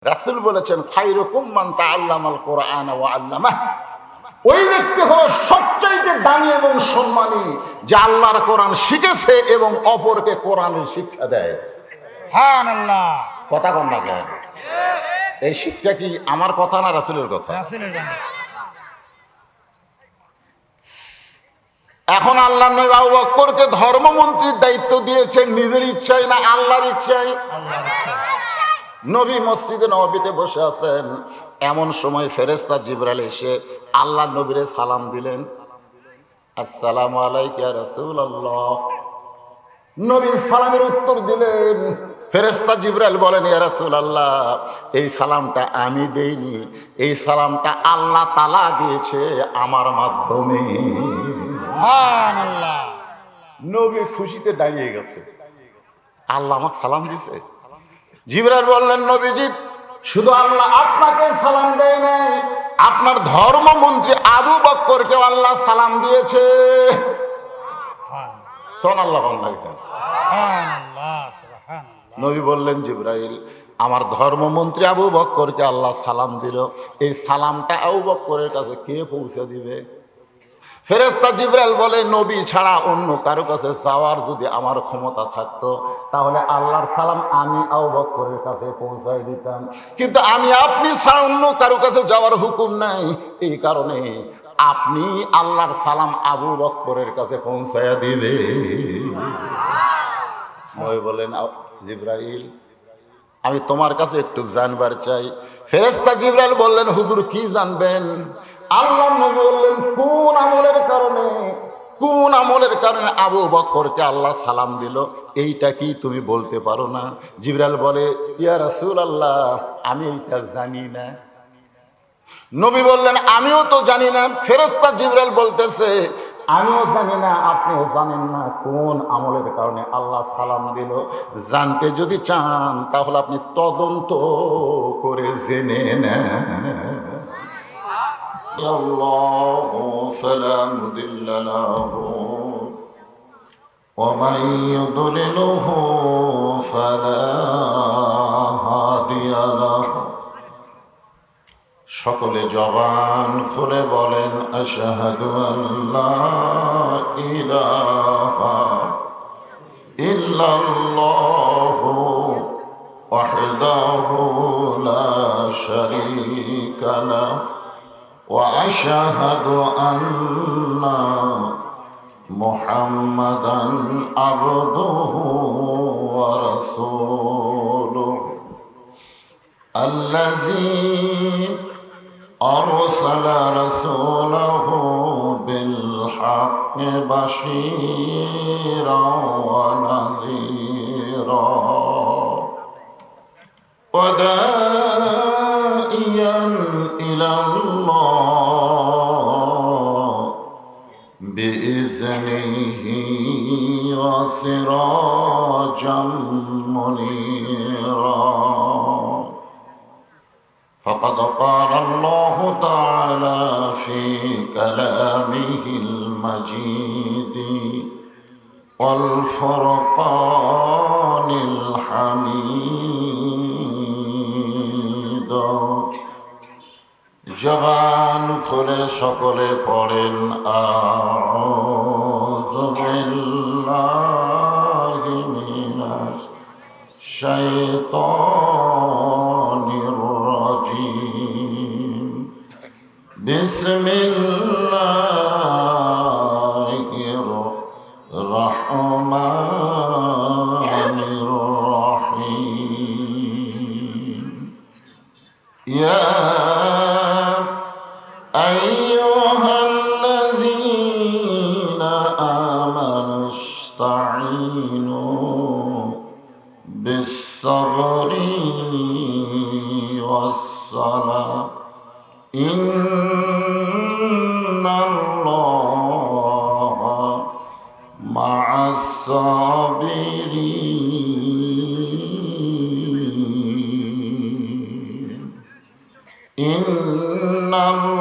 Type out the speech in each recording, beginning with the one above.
রাসূল বলেছেন খায়রুকুম মান তাআল্লামাল কোরআন ওয়া আল্লামাহ। ওই ব্যক্তি হলো সবচাইতে দামি এবং সম্মানী যে আল্লাহর কোরআন শিখেছে এবং অপরকে কোরআনের শিক্ষা দেয়। সুবহানাল্লাহ। কথা কন না কেন? এই শিক্ষা কি আমার কথা না রাসূলের কথা? রাসূলের কথা। এখন আল্লাহর নবী আবু বকরকে ধর্মমন্ত্রীর দায়িত্ব দিয়েছেন নিজের ইচ্ছায় না আল্লাহর ইচ্ছায়? আল্লাহর ইচ্ছা। নবী মসজিদে নববীতে বসে আছেন, এমন সময় ফেরেশতা জিবরাইল এসে আল্লাহ নবীরে সালাম দিলেন, আসসালামু আলাইকা ইয়া রাসূলুল্লাহ। নবী সালামের উত্তর দিলেন। ফেরেশতা জিবরাইল বলেন, ইয়া রাসূলুল্লাহ, এই সালামটা আমি দেইনি, এই সালামটা আল্লাহ তাআলা দিয়েছে আমার মাধ্যমে। সুবহানাল্লাহ। নবী খুশিতে দাঁড়িয়ে গেছে, আল্লাহ আমাকে সালাম দিয়েছে। জিবরাইল বললেন, নবীজি, শুধু আল্লাহ আপনাকে সালাম দেয় নাই, আপনার ধর্মমন্ত্রী আবু বকরকে আল্লাহ সালাম দিয়েছে। সুবহানাল্লাহ। সুবহানাল্লাহ। সুবহানাল্লাহ। নবী বললেন, জিবরাইল, আমার ধর্মমন্ত্রী আবু বকরকে আল্লাহ সালাম দিল, এই সালামটা আবু বকরের কাছে কে পৌঁছে দিবে? ফেরেশতা জিবরাইল বলে, নবী ছাড়া অন্য কারো কাছে যাওয়ার যদি আমার ক্ষমতা থাকতো তাহলে আল্লাহর সালাম আমি আবু বকরের কাছে পৌঁছায় দিতাম, কিন্তু আমি আপনি ছাড়া অন্য কারো কাছে যাওয়ার হুকুম নাই, এই কারণে আপনি আল্লাহর সালাম আবু বকরের কাছে পৌঁছায়া দিবে। নবী বলেন, জিবরাইল, আমি তোমার কাছে একটু জানবার চাই। ফেরেশতা জিবরাইল বললেন, হুজুর কি জানবেন? আল্লাহ নবী বললেন, কোন আমলের কারণে আবু বকরকে আল্লাহ সালাম দিল, এইটা কি তুমি বলতে পারো না? জিবরাইল বলে, ইয়া রাসূলুল্লাহ, আমি এইটা জানি না। নবী বললেন, আমিও তো জানি না। ফেরেশতা জিবরাইল বলতেছে, আমিও জানি না, আপনিও জানেন না কোন আমলের কারণে আল্লাহ সালাম দিল। জানতে যদি চান তাহলে আপনি তদন্ত করে জেনে নেন। আল্লাহু ফালা মুদিল্লা লাহু ওয়া মান ইউদ্লিলহু ফালা হাদিয়া লাহু। সকলে জবান খুলে বলেন, আশহাদু আল্লা ইলাহা ইল্লাল্লাহু ওয়াহদাহু লা শারীকা লাহু ওয়া আশহাদু আন্না মুহাম্মাদান আবদুহু ওয়া রাসূলুহু আল্লাযী أرسل رسوله بالحق بشيرا ونذيرا وداعيا إلى الله بإذنه وسراجا منيرا. فقد قال الله تعالى في كلامه المجيد والفرقان الحميد. জবান খুলে সকলে পড়েন, আউযু বিল্লাহি মিনাশ শাইতানির রাজিম। বিসমিল্লাহির রহমানির রহিম। ইয়া আইয়ুহাল্লাযীনা আমানুস্তাঈনু বিস-সাবরি ওয়াস-সালাহ ইন্নাল্লাহা মা'আস-সাবিরিন।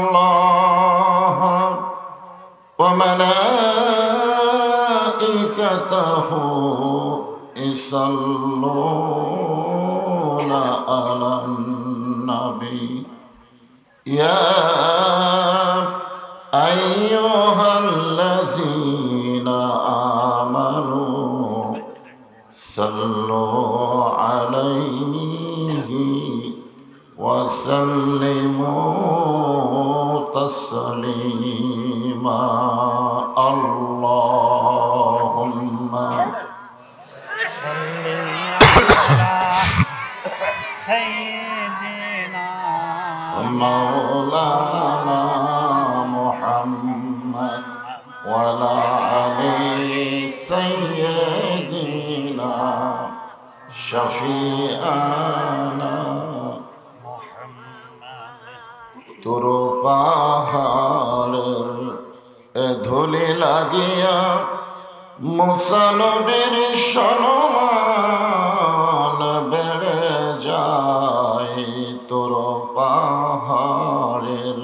ইন্নাল্লাহা ওয়া মালাইকাতাহু ইসাল্লুনা আলান النبي يا أيها الذين آمنوا صلوا عليه وسلموا تسليما اللهم صل على سيدنا مولانا محمد وعلى آل سيدنا شفيعنا তোর পাহাড়ের ধুলি লাগিয়া মুসানবীর সম্মান বেড়ে যায় তোর পাহাড়ের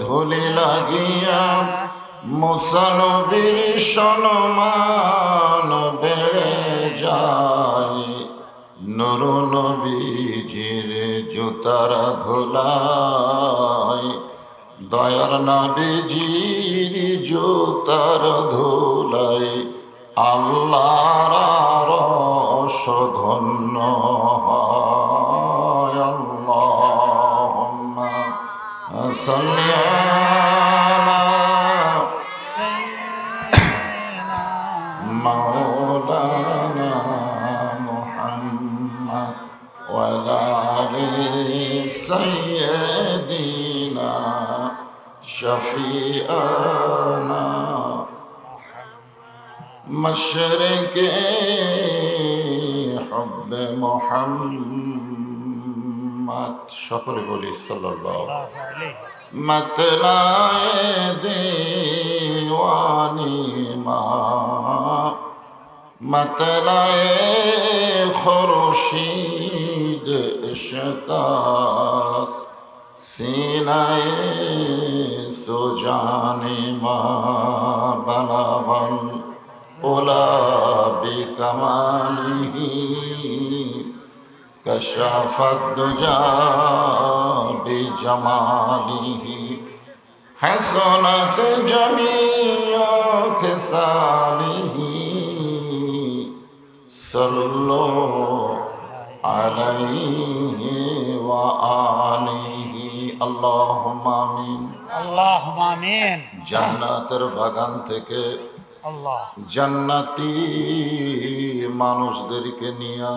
ধুলি লাগিয়া মুসানবীর সম্মান বেড়ে যায় নূর নবীজির জুতার ধুলাই দয়ার নবীজির জুতার ধুলাই আল্লাহর আরশ ধন্য হয় আল্লাহুম্মা সাল্লি আলা سيدنا مولانا محمد وعلى آل سيدنا شفيعنا مشرق حب محمد সকলে বলি সাল্লাল্লাহু الله عليه مطلع دیوانی ما مطلع خورشید اشکاست سینه سجان ما بلغ العلا بکماله كشف الدجى بجماله حسنت جميع خصاله صلوا عليه وآله اللهم آمين اللهم آمين জান্নাতের বাগান থেকে الله জান্নাতি মানুষদেরকে নিয়ে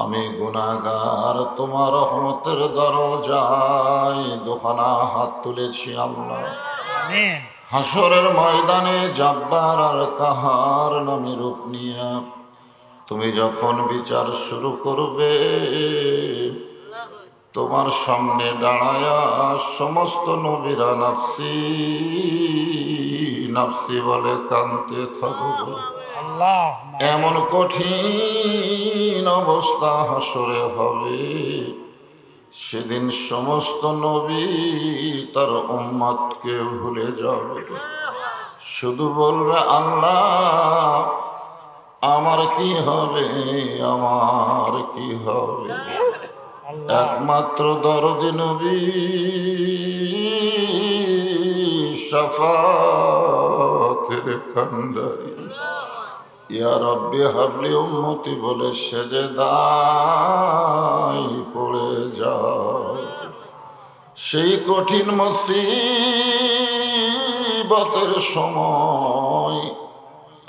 আমি গুনাহগার তোমার রহমতের দরজায় দুখানা হাত তুলেছি আল্লাহ آمين হাসরের ময়দানে জাব্বার আর কাহার নামে রূপ নিয়ে তুমি যখন বিচার শুরু করবে তোমার সামনে দাঁড়ায়া সমস্ত নবীরা নাফসি নাফসি বলে কাঁদতে থাকবে اللهم এমন কঠিন অবস্থা হাসরে হবে সেদিন সমস্ত নবী তার উম্মতকে ভুলে যাবে শুধু বলবে আল্লাহ আমার কি হবে আমার কি হবে الله একমাত্র দরদি নবী শাফাতের কান্ডারি ইয়া রব্বি হাবলি উম্মতি বলে সেজদায় পড়ে যায় সেই কঠিন মুসিবতের সময়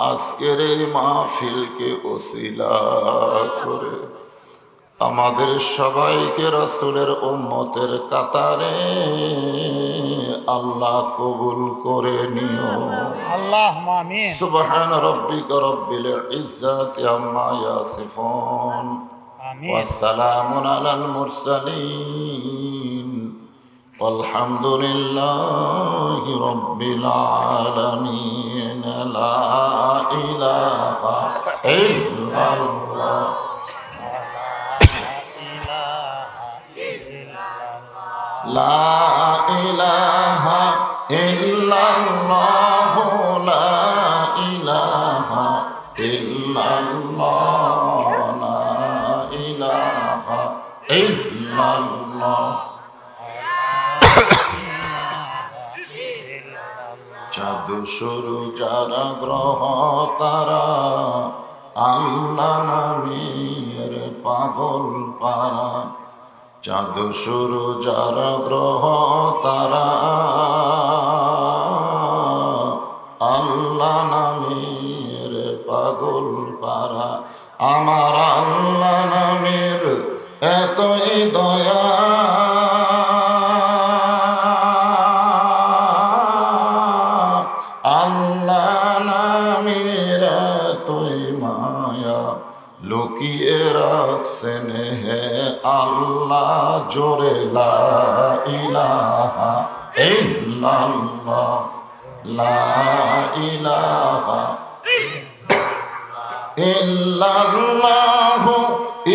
আজকের এই মাহফিলকে ওসিলা করে আমাদের সবাইকে রাসূলের উম্মতের কাতারে আল্লাহ কবুল করে নিও اللهم آمين সুবহান রাব্বিকা রব্বিল ইজ্জাতি আম্মা ইয়াসিফুন آمين ওয়াসসালামুন আলাল মুরসালিন walhamdulillahi rabbil alamin লা ইলাহা ইল্লাল্লাহ لا إله إلا الله لا إله إلا الله لا إله إلا ইল্লাল্লাহ চাঁদ শুরু যারা গ্রহ তারা আল্লাহ নামের পাগল পারা চাঁদ শুরু যারা গ্রহ তারা আল্লাহ নামের পাগল পারা আমার আল্লাহ নামের এতই দয়া আল্লাহ নামের এতই মায়া লুকিয়ে রাখছেন হে আল্লাহ জোরে লা ইলাহা ইল্লাল্লাহ লা ইলাহা ইল্লাল্লাহু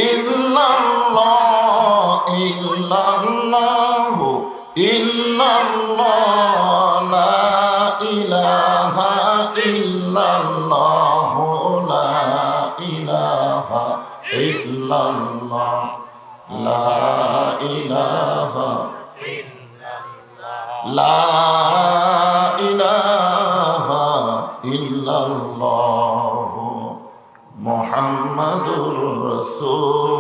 ইল্লাল্লাহ ইল্লাল্লাহু ইল্লাল্লাহ লা ইলাহা ইল্লাল্লাহু লা ইলাহা ইল্লাল্লাহ লা ইলাহা লা ইলাহা ইল্লাল্লাহ মুহাম্মাদুর রাসূলুল্লাহ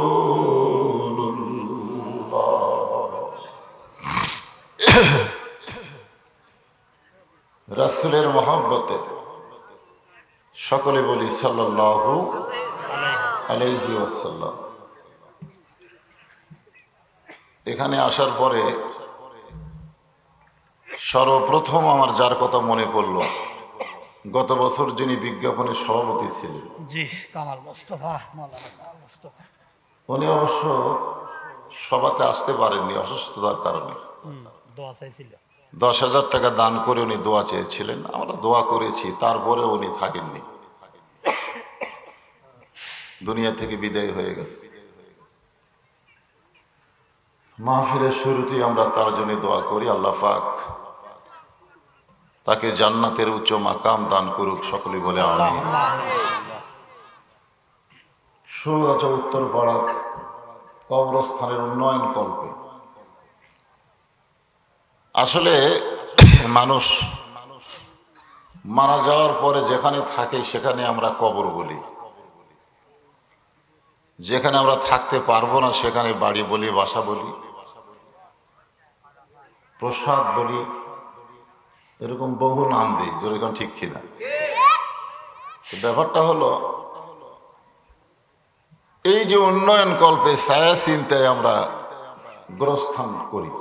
রাসূলের মহব্বতে সকলে বলি সাল্লাল্লাহু আলাইহি ওয়াসাল্লাম। এখানে আসার পরে সর্বপ্রথম আমার যার কথা মনে পড়ল, গত বছর যিনি বিজ্ঞাপনের সভাপতি ছিলেন, জি কামাল মোস্তফা, মাওলানা কামাল মোস্তফা। উনি অবশ্য সভাতে আসতে পারেননি অসুস্থতার কারণে। দোয়া চাইছিল। 10,000 টাকা দান করে উনি দোয়া চেয়েছিলেন, আমরা দোয়া করেছি, তারপরে উনি থাকেননি, দুনিয়া থেকে বিদায় হয়ে গেছে। মাহফিলের শুরুতেই আমরা তার জন্য দোয়া করি, আল্লাহ পাক তাকে জান্নাতের উচ্চ মাকাম দান করুক, সকলে বলে আমিন। সুগাছা উত্তরপাড়া কবরস্থানের উন্নয়ন কল্পে আসলে মানুষ মারা যাওয়ার পরে যেখানে থাকে সেখানে আমরা কবর বলি, যেখানে আমরা থাকতে পারবো না সেখানে বাড়ি বলি, বাসা বলি, প্রসাদ বলি, এরকম বহু নাম দিই, যেরকম ঠিক কিনা। ব্যাপারটা হলো এই যে উন্নয়ন কল্পে ছায়া চিন্তায় আমরা গোরস্থান করি,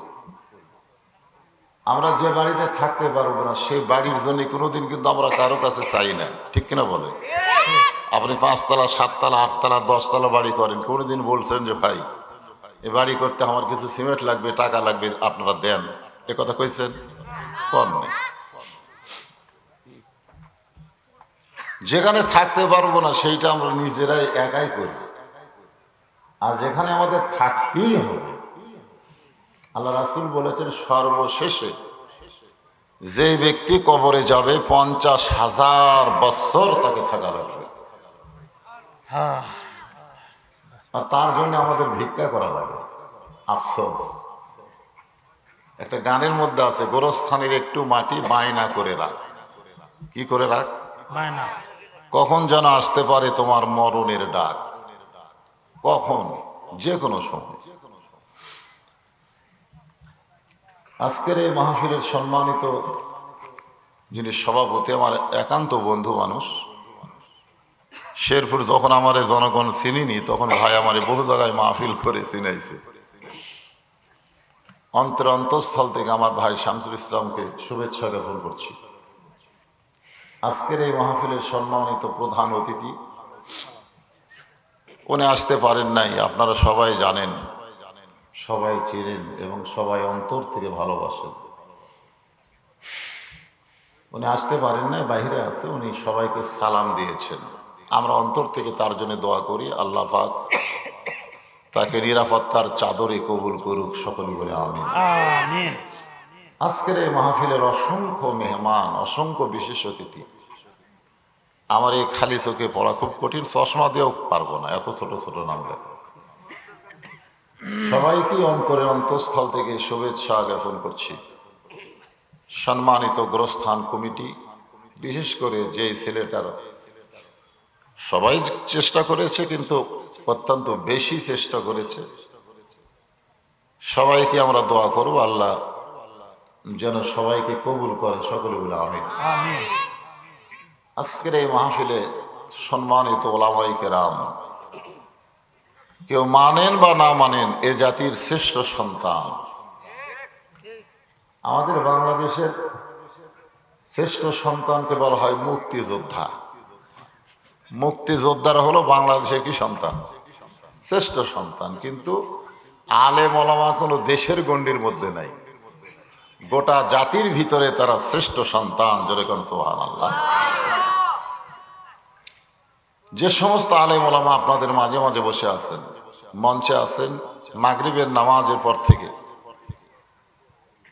আমরা যে বাড়িতে থাকতে পারবো না সেই বাড়ির জন্য কোনোদিন কিন্তু আমরা কারো কাছে চাই না, ঠিক কিনা বলে? আপনি 5 তলা 7 তলা 8 তলা 10 তলা বাড়ি করেন, কোনোদিন বলছেন যে ভাই এ বাড়ি করতে আমার কিছু সিমেন্ট লাগবে, টাকা লাগবে, আপনারা দেন, এ কথা কইছেন? কর নেই। যেখানে থাকতে পারবো না সেইটা আমরা নিজেরাই একাই করি, আর যেখানে আমাদের থাকতেই হবে, আল্লাহ রাসূল বলেছেন সর্বশেষে যে ব্যক্তি কবরে যাবে 50,000 বছর তাকে থাকা লাগবে, আর তার জন্য আমাদের ভিক্ষা করা লাগে। আফসোস, একটা গানের মধ্যে আছে, গোরস্থানের একটু মাটি বায়না করে রাখ। কি করে রাখ? বায়না। কখন যেন আসতে পারে তোমার মরণের ডাক, কখন, যে কোনো সময়। আজকের এই মাহফিলের সম্মানিত যিনি সভাপতি, আমার একান্ত বন্ধু মানুষ, শেরপুর যখন আমার জনগণ চিনিনি তখন ভাই আমার বহু জায়গায় মাহফিল করে চিনাইছে। অন্তঃস্থল থেকে আমার ভাই শামসুল ইসলামকে শুভেচ্ছা জ্ঞাপন করছি। আজকের এই মাহফিলের সম্মানিত প্রধান অতিথি, উনি আসতে পারেন নাই, আপনারা সবাই জানেন, সবাই চেনেন এবং সবাই অন্তর থেকে ভালোবাসেন। উনি আসতে পারেন নাই, বাইরে আছে, উনি সবাইকে সালাম দিয়েছেন। আমরা অন্তর থেকে তার জন্য দোয়া করি, আল্লাহ পাক তাকে নিরাপত্তার চাদরে কবুল করুক, সকলে বলে আমিন। আমিন। আজকের এই মাহফিলের অসংখ্য মেহমান, অসংখ্য বিশেষ অতিথি, আমার এই খালি চোখে পড়া খুব কঠিন, চশমা দিয়েও পারবো না, এত ছোট ছোট নাম লেখা। সবাইকে অন্তরের অন্তঃস্থল থেকে শুভেচ্ছা জ্ঞাপন করছি। সম্মানিত গোরস্থান কমিটি, বিশেষ করে যে ছেলেটার সবাই চেষ্টা করেছে, কিন্তু অত্যন্ত বেশি চেষ্টা করেছে, সবাইকে আমরা দোয়া করব আল্লাহ যেন সবাইকে কবুল করে, সকলে বলে আমিন। আমিন। আজকের এই মাহফিলে সম্মানিত ওলামায়ে কেরাম, কেউ মানেন বা না মানেন, এ জাতির শ্রেষ্ঠ সন্তান, আমাদের বাংলাদেশের শ্রেষ্ঠ সন্তানকে বলা হয় মুক্তিযোদ্ধা। মুক্তিযোদ্ধারা হলো বাংলাদেশের কি সন্তান? শ্রেষ্ঠ সন্তান। কিন্তু আলেম ওলামা কোনো দেশের গণ্ডির মধ্যে নাই, গোটা জাতির ভিতরে তারা শ্রেষ্ঠ সন্তান। যেরকম সুবহানাল্লাহ। যে সমস্ত আলেম ওলামা আপনাদের মাঝে মাঝে বসে আছেন, মঞ্চে আছেন, মাগরিবের নামাজের পর থেকে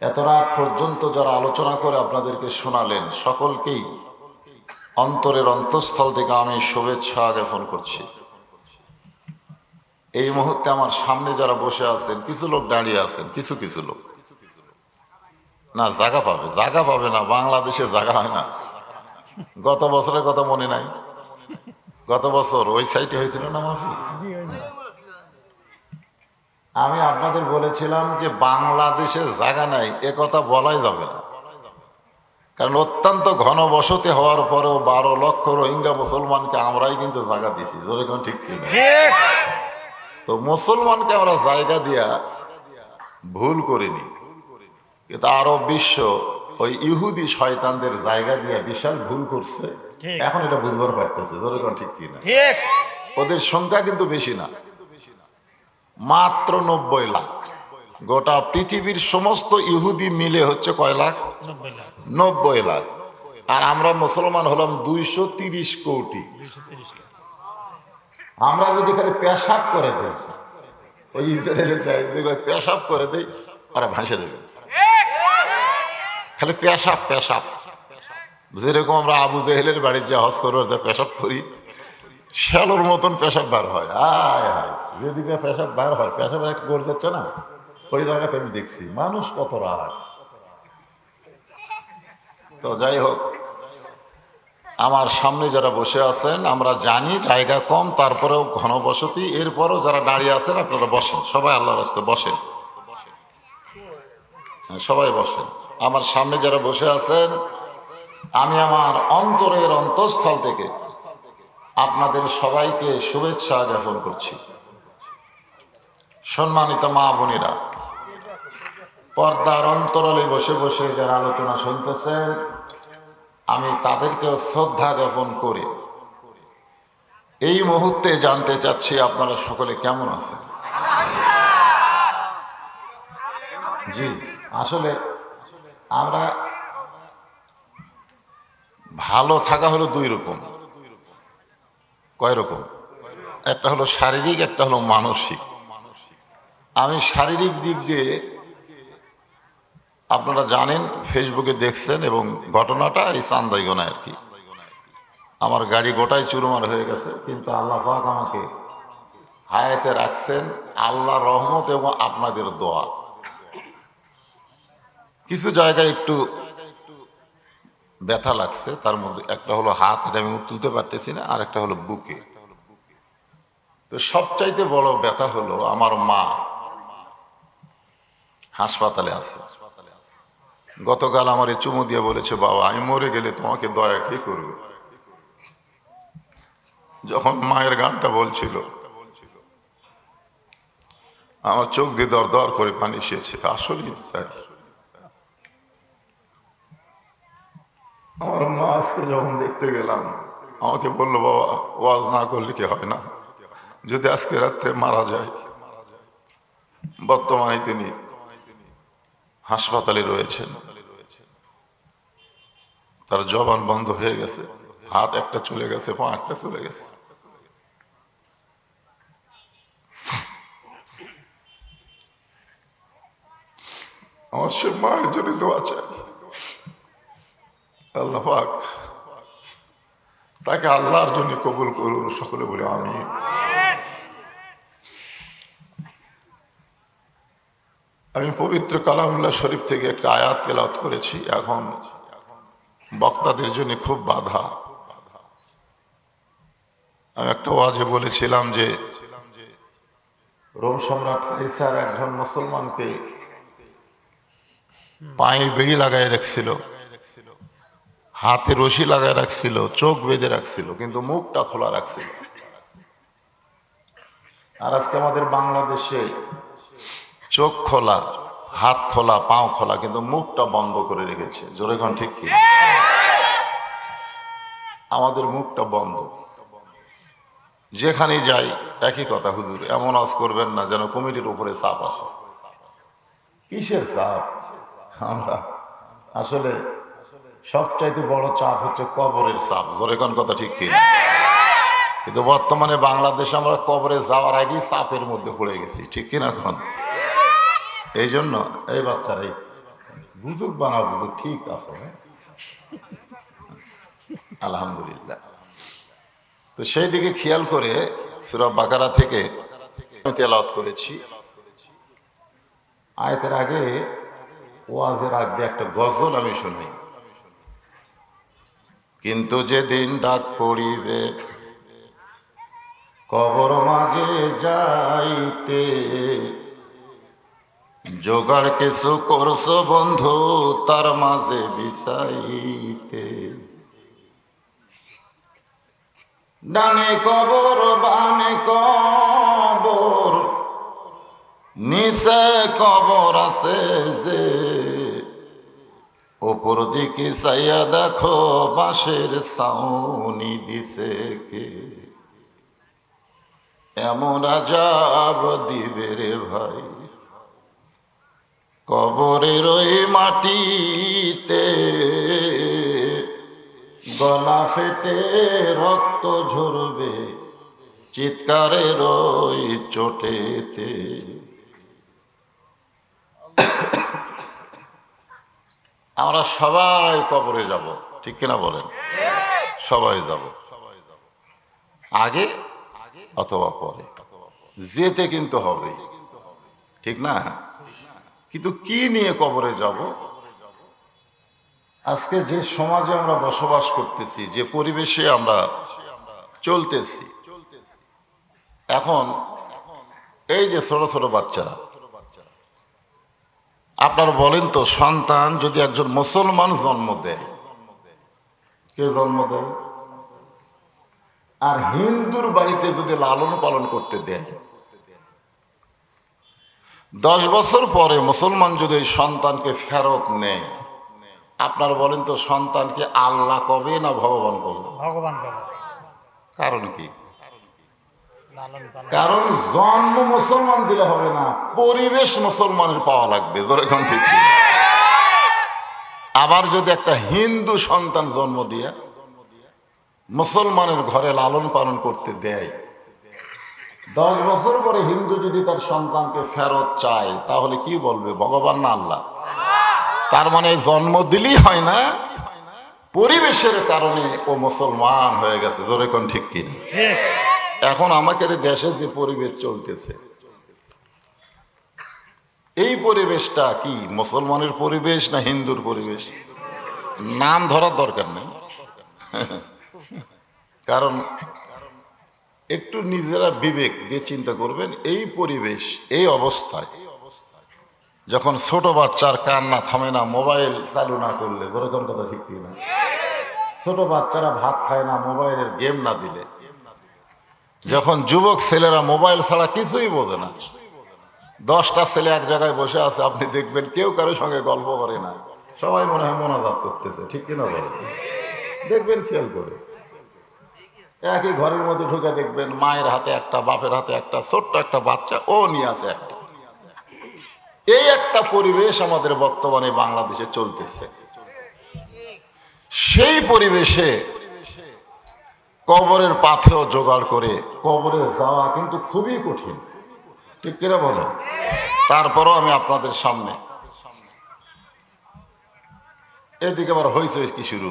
এত রাত পর্যন্ত যারা আলোচনা করে আপনাদেরকে শোনালেন, সকলকেই অন্তরের অন্তঃস্থল থেকে আমি শুভেচ্ছা জ্ঞাপন করছি। এই মুহূর্তে আমার সামনে যারা বসে আছেন, কিছু লোক দাঁড়িয়ে আছেন, কিছু কিছু লোক না, জায়গা পাবে না, বাংলাদেশে জায়গা হয় না। গত বছরের কথা মনে নাই? গত বছর ওই সাইটে হয়েছিল না মাহফিল? আমি আপনাদের বলেছিলাম যে বাংলাদেশে জায়গা নাই, এ কথা বলাই যাবে না, কারণ অত্যন্ত ঘনবসতি হওয়ার পরেও 12 লক্ষ রোহিঙ্গা মুসলমানকে আমরাই কিন্তু জায়গা দিছি। যেরকম ঠিক কিনা? তো মুসলমানকে আমরা জায়গা দিয়া ভুল করিনি, কিন্তু আরব বিশ্ব ওই ইহুদি শয়তানদের জায়গা দিয়া বিশাল ভুল করছে। এখন এটা বুঝবার পারতেছে। যেরকম ঠিক কিনা? ওদের সংখ্যা কিন্তু বেশি না, মাত্র 90 লাখ। গোটা পৃথিবীর সমস্ত ইহুদি মিলে হচ্ছে কয় লাখ? 90 লাখ। আর আমরা মুসলমান হলাম 230 কোটি। আমরা যদি খালি পেশাব করে দেই, ওই ইসরায়েলে চাই পেশাব করে দেই, ওরা ভাসে দেবে। খালি পেশাব পেশাব। যেরকম আমরা আবু জেহেলের বাড়ির যে হজ করবার যে পেশাব করি, শ্যালোর মতন পেশাব বার হয়। আয় হায়, যেদিকে পেশাব বার হয়, পেশাব একটা গড়ে যাচ্ছে না, ওই জায়গাতে আমি দেখছি মানুষ কত রাগ। তো যাই হোক, আমার সামনে যারা বসে আছেন, আমরা জানি জায়গা কম, তারপরেও ঘনবসতি, এরপরও যারা দাঁড়িয়ে আছেন আপনারা বসেন, সবাই আল্লাহর রাস্তায় বসেন, সবাই বসেন। আমার সামনে যারা বসে আছেন, আমি আমার অন্তরের অন্তঃস্থল থেকে আপনাদের সবাইকে শুভেচ্ছা জ্ঞাপন করছি। সম্মানিত মা বোনেরা, পর্দার অন্তরালে বসে বসে যারা আলোচনা শুনতেছেন, আমি তাদেরকেও শ্রদ্ধা জ্ঞাপন করে এই মুহূর্তে জানতে চাচ্ছি আপনারা সকলে কেমন আছেন। জি, আসলে আমরা ভালো থাকা হলো দুই রকম। কয় রকম? একটা হলো শারীরিক, একটা হলো মানসিক। আমি শারীরিক দিক দিয়ে, আপনারা জানেন, ফেসবুকে দেখছেন, এবং ঘটনাটা এই চান্দাইগোনায় আর কি, আমার গাড়ি গোটাই চুরমার হয়ে গেছে, কিন্তু আল্লাহ পাক আমাকে হায়াতে রাখছেন, আল্লাহর রহমত এবং আপনাদের দোয়া। কিছু জায়গায় একটু ব্যথা লাগছে, তার মধ্যে একটা হলো হাত, এটা আমি তুলতে পারতেছি না, আর একটা হলো বুকে। তো সবচাইতে বড় ব্যথা হলো আমার মা হাসপাতালে আছে। গতকাল আমার এই চুমু দিয়ে বলেছে, বাবা আমি মরে গেলে তোমাকে দয়া কে করবে? যখন মায়ের গানটা বলছিল, আমার চোখ দিয়ে দর দর করে পানি এসেছে। আসলেই তাই। আমার মা আজকে যখন দেখতে গেলাম, আমাকে বললো, বাবা ওয়াজ না করলে কি হয় না? যদি আজকে রাত্রে মারা যায়। বর্তমানে তিনি হাসপাতালে রয়েছেন, তার জবান বন্ধ হয়ে গেছে, হাত একটা চলে গেছে, পা একটা চলে গেছে। আমার সে মায়ের জন্য দোয়া চাই, আল্লাহ পাক তাকে আল্লাহর জন্য কবুল করুন। সকলে বলে আমিন। আমি পবিত্র কালামুল্লাহ শরীফ থেকে একটা আয়াত তেলাওয়াত করেছি। এখন বক্তাদের জন্য খুব বাধা। আমি একটা ওয়াজে বলেছিলাম যে রোম সম্রাট কাইসার একজন মুসলমানকে পায়ে বেড়ি লাগাই রাখছিল, হাতে রশি লাগাই রাখছিল, চোখ বেঁধে রাখছিল, কিন্তু মুখটা খোলা রাখছিল। আর আজকে আমাদের বাংলাদেশে চোখ খোলা, হাত খোলা, পাও খোলা, কিন্তু মুখটা বন্ধ করে রেখেছে। জোরে কোন ঠিক কি? আমাদের মুখটা বন্ধ। যেখানে যাই একই কথা, হুজুর এমন আজ করবেন না যেন কমিটির উপরে চাপ আসে। কিসের চাপ? আমরা আসলে সবচাইতে বড় চাপ হচ্ছে কবরের চাপ। জোরে কোন কথা ঠিক কি? কিন্তু বর্তমানে বাংলাদেশে আমরা কবরে যাওয়ার আগেই চাপের মধ্যে পড়ে গেছি, ঠিক কিনা? এখন এই জন্য এই বাচ্চারাই বুঝুক বানা বুঝুক, ঠিক আছে, হ্যাঁ? আলহামদুলিল্লাহ। তো সেই দিকে খেয়াল করে সূরা বাকারা থেকে আমি তেলাওয়াত করেছি। আয়াতের আগে, ওয়াজের আগে একটা গজল আমি শুনি। কিন্তু যেদিন ডাক পড়িবে কবর মাঝে যাইতে, জোগাড় কিছু করছো বন্ধু তার মাঝে বিছাইতে। ডানে কবর বামে কবর, নিচে কবর আছে যে, ওপর দিকে চাইয়া দেখো বাঁশের ছাউনি দিছে কে। এমন আযাব দিবে রে ভাই কবরের ওই মাটিতে, গলা ফেটে রক্ত ঝরবে চিৎকারের ওই চোটেতে। আমরা সবাই কবরে যাব, ঠিক কিনা বলেন? সবাই যাব, আগে অথবা পরে যেতে কিন্তু হবে, ঠিক না? কিন্তু কি নিয়ে কবরে যাব? আজকে যে সমাজে আমরা বসবাস করতেছি, যে পরিবেশে আমরা চলতেছি, এখন এই যে ছোট ছোট বাচ্চারা, আপনারা বলেন তো, সন্তান যদি একজন মুসলমান জন্ম দেয়, কে জন্ম দেয়? আর হিন্দুর বাড়িতে যদি লালন পালন করতে দেয়, 10 বছর পরে মুসলমান যদি ওই সন্তানকে ফেরত নেয়, আপনারা বলেন তো, সন্তানকে আল্লাহ কবে না ভগবান কবে? ভগবান বলে। কারণ কি? লালন পালন। কারণ জন্ম মুসলমান দিলে হবে না, পরিবেশ মুসলমানের পাওয়া লাগবে। যেরকম ঠিক কি? আবার যদি একটা হিন্দু সন্তান জন্ম দিয়ে মুসলমানের ঘরে লালন পালন করতে দেয়, 10 বছর পরে হিন্দু যদি তার সন্তানকে ফেরত চায়, তাহলে কি বলবে? ভগবান না আল্লাহ? তার মানে জন্ম দিলেই হয় না, পরিবেশের কারণে ও মুসলমান হয়ে গেছে। জোরে কোন ঠিক কিনা? এখন আমাদের দেশে যে পরিবেশ চলতেছে, এই পরিবেশটা কি মুসলমানের পরিবেশ না হিন্দুর পরিবেশ? নাম ধরার দরকার নেই, কারণ একটু নিজেরা বিবেক দিয়ে চিন্তা করবেন। এই পরিবেশ, এই অবস্থায় যখন ছোট বাচ্চার কান্না থামে না মোবাইল চালু না করলে, যেরকম কথা ঠিক না? ছোট বাচ্চারা ভাত খায় না মোবাইলের গেম না দিলে, যখন যুবক ছেলেরা মোবাইল ছাড়া কিছুই বোঝে না, 10টা ছেলে এক জায়গায় বসে আছে, আপনি দেখবেন কেউ কারোর সঙ্গে গল্প করে না, সবাই মনে হয় মোনাজাত করতেছে, ঠিক কিনা বলেন? দেখবেন খেয়াল করে, একই ঘরের মধ্যে ঢুকে দেখবেন মায়ের হাতে একটা, বাপের হাতে একটা, ছোট্ট একটা বাচ্চা, ও নিয়ে আছে একটা। এই একটা পরিবেশ আমাদের বর্তমানে বাংলাদেশে চলতেছে। সেই পরিবেশে কবরের পাথেও জোগাড় করে কবরে যাওয়া কিন্তু খুবই কঠিন, ঠিক কিনা বলেন? তারপরও আমি আপনাদের সামনে, এদিকে আবার হয়েছে কি শুরু?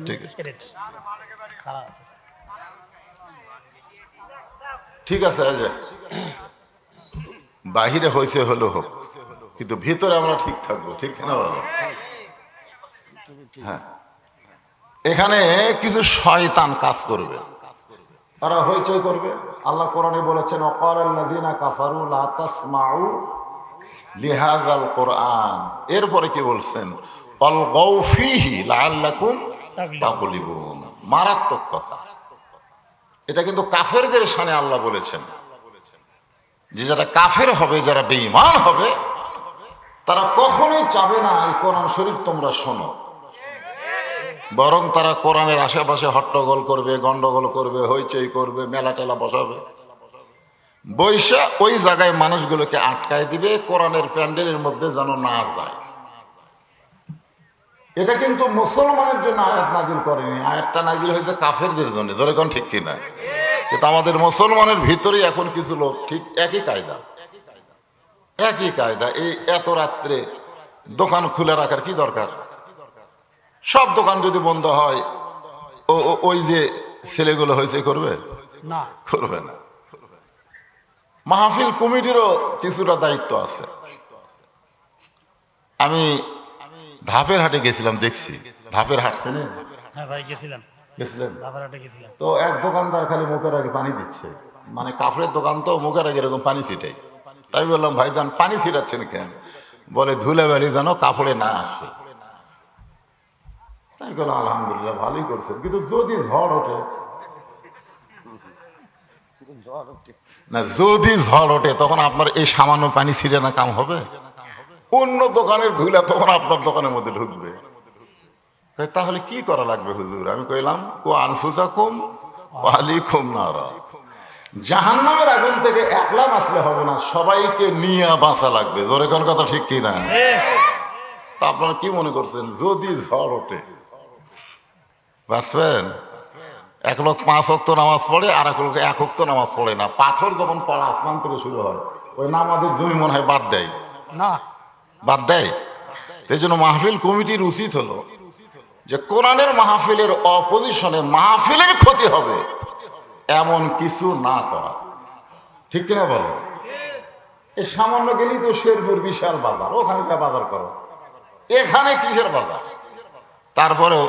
ঠিক আছে, খারাপ আছে। ঠিক আছে। বাহিরে হয়েছে হলো হোক, কিন্তু ভিতরে আমরা ঠিক থাকবো, ঠিক না বলো? হ্যাঁ, এখানে কিছু শয়তান কাজ করবে, তারা হইচই করবে। আল্লাহ কোরআনে বলেছেন, ওয়াকালাল্লাযীনা কাফারু লা তাসমাউ লিহাযাল কোরআন। এরপরে কি বলছেন? অলগাউ ফীহি লাআল্লাকুম তাগলিবুন। মারাত্মক কথা। এটা কিন্তু কাফেরদের শানে আল্লাহ বলেছেন যে যারা কাফের হবে, যারা বেঈমান হবে, তারা কখনোই চাবে না এই কোরআন শরীফ তোমরা শোনো, বরং তারা কোরআনের আশেপাশে হট্টগোল করবে, গন্ডগোল করবে, হইচই করবে, মেলা টেলা বসাবে, বৈশা ওই জায়গায় মানুষগুলোকে আটকায় দিবে, কোরআনের প্যান্ডেলের মধ্যে যেন না যায়। এটা কিন্তু মুসলমানের জন্য আয়াত নাজিল করেনি, আয়াতটা নাজিল হয়েছে কাফেরদের জন্য। জোরে কোন ঠিক কিনা? কিন্তু আমাদের মুসলমানের ভিতরেই এখন কিছু লোক ঠিক একই কায়দা, একই কায়দা। এই এত রাত্রে দোকান খুলে রাখার কি দরকার? সব দোকান যদি বন্ধ হয়, ওই যে ছেলেগুলো হয়েছে করবে না, করবে না। মাহফিল কমিটিরও কিছুটা দায়িত্ব আছে। আমি ধাপের হাটে গেছিলাম, দেখছি ধাপের হাট চেনেন? হ্যাঁ ভাই গেছিলাম, গেছিলেন? বাবারহাটে গেছিলাম। তো এক দোকানদার খালি মুখের আগে পানি দিচ্ছে, মানে কাপড়ের দোকান তো, মুখের আগে এরকম পানি ছিটাই। তাই বললাম, ভাইজান পানি ছিটাচ্ছেন কেন? বলে ধুলাবালি যেন কাপড়ে না আসে। তাই বললাম আলহামদুলিল্লাহ, ভালোই করছেন, কিন্তু যদি ঝড় ওঠে না, যদি ঝড় ওঠে তখন আপনার এই সামান্য পানি ছিঁড়ে না কাম হবে? অন্য দোকানের ধুলা তখন আপনার দোকানের মধ্যে ঢুকবে। তাহলে কি করা লাগবে হুজুর? আমি কইলাম, কো আনফুসাকুম ওয়া আলাইকুম নারা। জাহান্নামের আগুন থেকে একলা বাঁচলে হবে না, সবাইকে নিয়ে বাঁচা লাগবে। জোরে কোন কথা ঠিক কি না? তা আপনারা কি মনে করছেন, যদি ঝড় ওঠে বাঁচবেন? এক লোক 5 ওয়াক্ত নামাজ পড়ে, আর এক লোক 1 ওয়াক্ত নামাজ পড়ে না। পাথর যখন পড়া আসমান থেকে শুরু হয়, ওই নামাজের জমি মনে হয় বাদ দেয়, না, বাদ দেয়। সেই জন্য মাহফিল কমিটির উচিত হলো যে কোরআনের মাহফিলের অপোজিশনে মাহফিলের ক্ষতি হবে এমন কিছু না করা, ঠিক কিনা বলো? এই সামান্য গেলেই তো শেরপুর বিশাল বাজার, ওখানে যা বাজার করো, এখানে কিসের বাজার? তারপরেও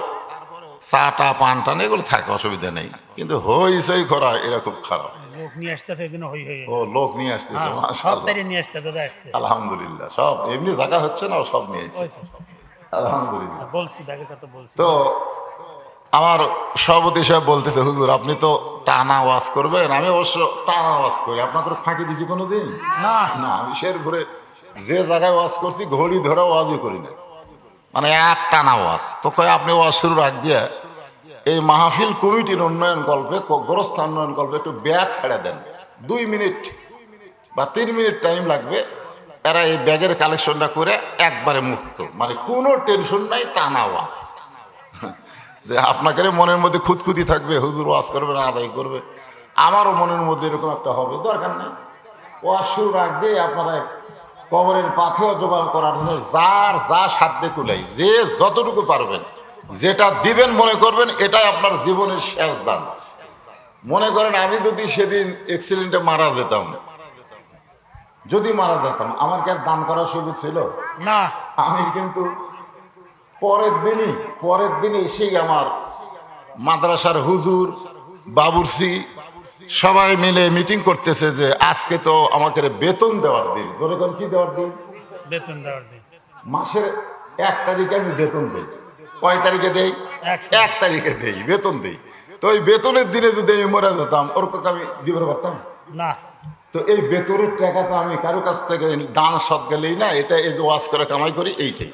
চাটা পান টান এগুলো থাকে, অসুবিধা নেই, কিন্তু হইচই করা এটা খুব খারাপ। লোক নিয়ে আসতেছে এজন্য হই হই। ও লোক নিয়ে আসতেছে, সব মাশাআল্লাহ, তারি নিয়ে আসতে দাদা আসছে। আলহামদুলিল্লাহ। সব এমনি জায়গা হচ্ছে না, সব নিয়ে এসেছে, ওই তো, আলহামদুলিল্লাহ। বলছি ব্যাগের কথা বলছি। তো আমার সভাপতি সাহেব বলতেছে, হুজুর আপনি তো টানা ওয়াজ করবেন। আমি অবশ্য টানা ওয়াজ করি, আপনাদের ফাঁকি দিছি কোনোদিন? না, না, আমি শেরপুরে যে জায়গায় ওয়াজ করছি ঘড়ি ধরে ওয়াজই করি না, মানে এক টানা ওয়াজ। তো কয় আপনি ওয়াজ শুরু রাখ দিয়ে এই মাহফিল কমিটির উন্নয়ন গল্পে, গোরস্থান উন্নয়ন গল্পে একটু ব্যাগ ছেড়ে দেন, 2 মিনিট বা 3 মিনিট টাইম লাগবে। এরা এই ব্যাগের কালেকশনটা করে একবারে মুক্ত, মানে কোনো টেনশন নাই, টানা ওয়াজ। যে আপনাকে মনের মধ্যে খুঁতখুতি থাকবে, হুজুর ওয়াজ করবে না, আদায় করবে, আমারও মনের মধ্যে এরকম একটা হবে, দরকার নেই। ওয়াজ শুরু রাখ দিয়ে আপনারা কবরের পাথর জোগাড় করার জন্য যার যা সাধ্যে কুলাই, যে যতটুকু পারবেন, যেটা দিবেন মনে করবেন এটাই আপনার জীবনের শেষ দান। মনে করেন আমি যদি সেদিন অ্যাক্সিডেন্টে মারা যেতাম, যদি মারা যেতাম, আমার কি আর দান করার সুযোগ ছিল? না, আমি কিন্তু পরের দিনে এসেই আমার মাদ্রাসার হুজুর, বাবুর্চি সবাই মিলে মিটিং করতেছে যে আজকে তো আমাকে বেতন দেওয়ার দিন। ধরে কোন কি দেওয়ার দিন? বেতন দেওয়ার দিন। মাসের 1 তারিখে আমি বেতন দেই। কয় তারিখে দেই? 1 তারিখে দেই, বেতন দেই। তো ওই বেতনের দিনে যদি আমি মরে যেতাম, ওর কাছে আমি দিতে পারতাম না, তো এই বেতনের টাকা তো আমি কারো কাছ থেকে দান সৎ গেলেই না, এটা এই ওয়াজ করে কামাই করি, এইটাই।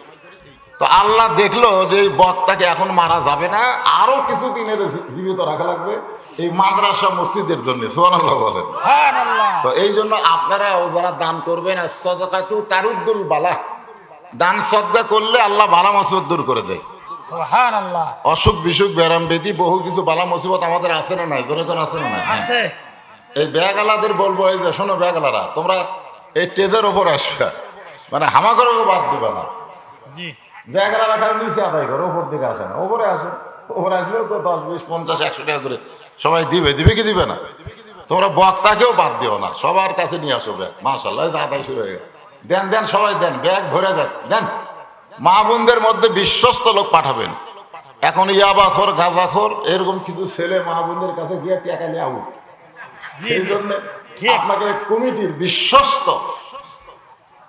তো আল্লাহ দেখলো যে এই বক্তাকে এখন মারা যাবে না, আরো কিছু দিনের জীবিত রাখা লাগবে এই মাদ্রাসা মসজিদের জন্য। সুবহানাল্লাহ বলেন। সুবহানাল্লাহ। তো এই জন্য আপনারাও যারা দান করবেন, সদকাতু তারুদ্দুল বালা, দান সদকা করলে আল্লাহ বালা মুসিবত দূর করে দেয়। সুবহানাল্লাহ। অসুখ বিসুখ ব্যারাম বেদি বহু কিছু বালা মুসিবত আমাদের আছে না নাই? করে কোন আছে না নাই? আছে। এই ব্যাগালাদের বলবো, এই যে শোনো ব্যাগালারা, তোমরা এই টেজের ওপর আসবে, মানে হামাগরও বাদ দিবে না। জি, ব্যাগরা রাখার নিচে আদায় করে, ওপর দিকে আসে না, ওপরে আসে। ওপরে আসলেও তো 10, 20, 50, 100 টাকা করে সবাই দিবে, দিবে কি দিবে না? তোমরা বক্তাকেও বাদ দিও না, সবার কাছে নিয়ে আসো ব্যাগ। মাশাআল্লাহ, আদায় শুরু হয়ে গেল। দেন দেন, সবাই দেন, ব্যাগ ভরে যাক, দেন। মা বোনদের মধ্যে বিশ্বস্ত লোক পাঠাবেন। এখন ইয়াবাখোর, গাঁজাখোর এরকম কিছু ছেলে মা বোনদের কাছে গিয়ে টাকা নিয়ে আউট। জি, সেই জি। জন্য ঠিক। আপনাকে কমিটির বিশ্বস্ত,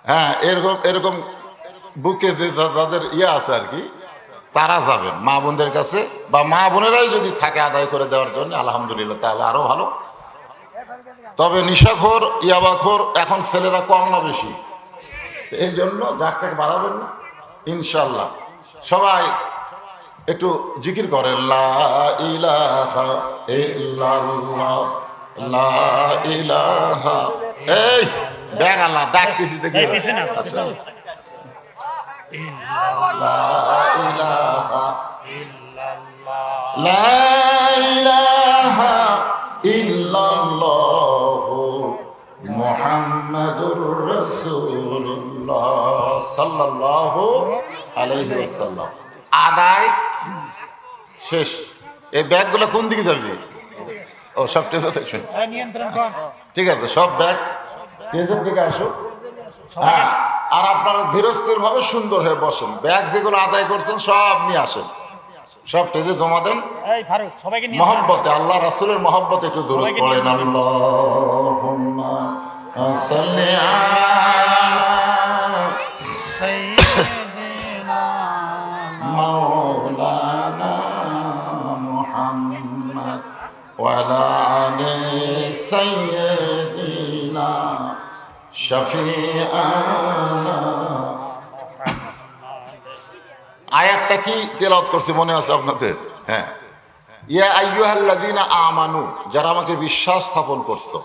হ্যাঁ, এরকম এরকম বুকে যে যাদের আছে আর কি, তারা যাবেন মা বোনদের কাছে, বা মা বোনেরাই যদি থাকে আদায় করে দেওয়ার জন্য, আলহামদুলিল্লাহ, তাহলে আরো ভালো। তবে নিশাখোর, ইয়াবাখোর এখন ছেলেরা কম না বেশি, এই জন্য যাক থেকে বাড়াবেন না ইনশাল্লাহ। সবাই একটু জিকির করেন, লা ইলাহা ইল্লাল্লাহ, লা ইলাহা। এই ব্যাগ আল্লাহ ডাকতেছি দেখি। এই পিছনে আছে, আচ্ছা, পিছনে। লা ইলাহা ইল্লাল্লাহ। লা ইলাহা ইল্লাল্লাহু মুহাম্মাদুর রাসূলুল্লাহ সাল্লাল্লাহু আলাইহি ওয়াসাল্লাম। আদায় শেষ। এই ব্যাগগুলো কোন দিকে যাবে? ও, সব টেজে থাকবে। এই নিয়ন্ত্রণ কর। ঠিক আছে, সব ব্যাগ টেজের দিকে আসো। সবাইকে হ্যাঁ, আর আপনারা ধীরস্থির ভাবে সুন্দর হয়ে বসেন। ব্যাগ যেগুলো আদায় করছেন সব নিয়ে আসেন, সব টেজে জমা দেন। এই ফারুক, সবাইকে নিয়ে মহব্বতে, আল্লাহ রাসূলের মহব্বতে একটু দরুদ সবাইকে পড়েন। নিয়ে আল্লাহুম্মা সাল্লি আলা সাইয়্যিদিনা মাওলানা মুহাম্মদ ওয়া আলা আলি সাইয়্যিদিনা শাফিআনা। আয়াতটা কি তেলাওয়াত করছি মনে আছে আপনাদের? হ্যাঁ, ইয়া আইয়ুহাল্লাযীনা আমানু, যারা আমাকে বিশ্বাস স্থাপন করছো।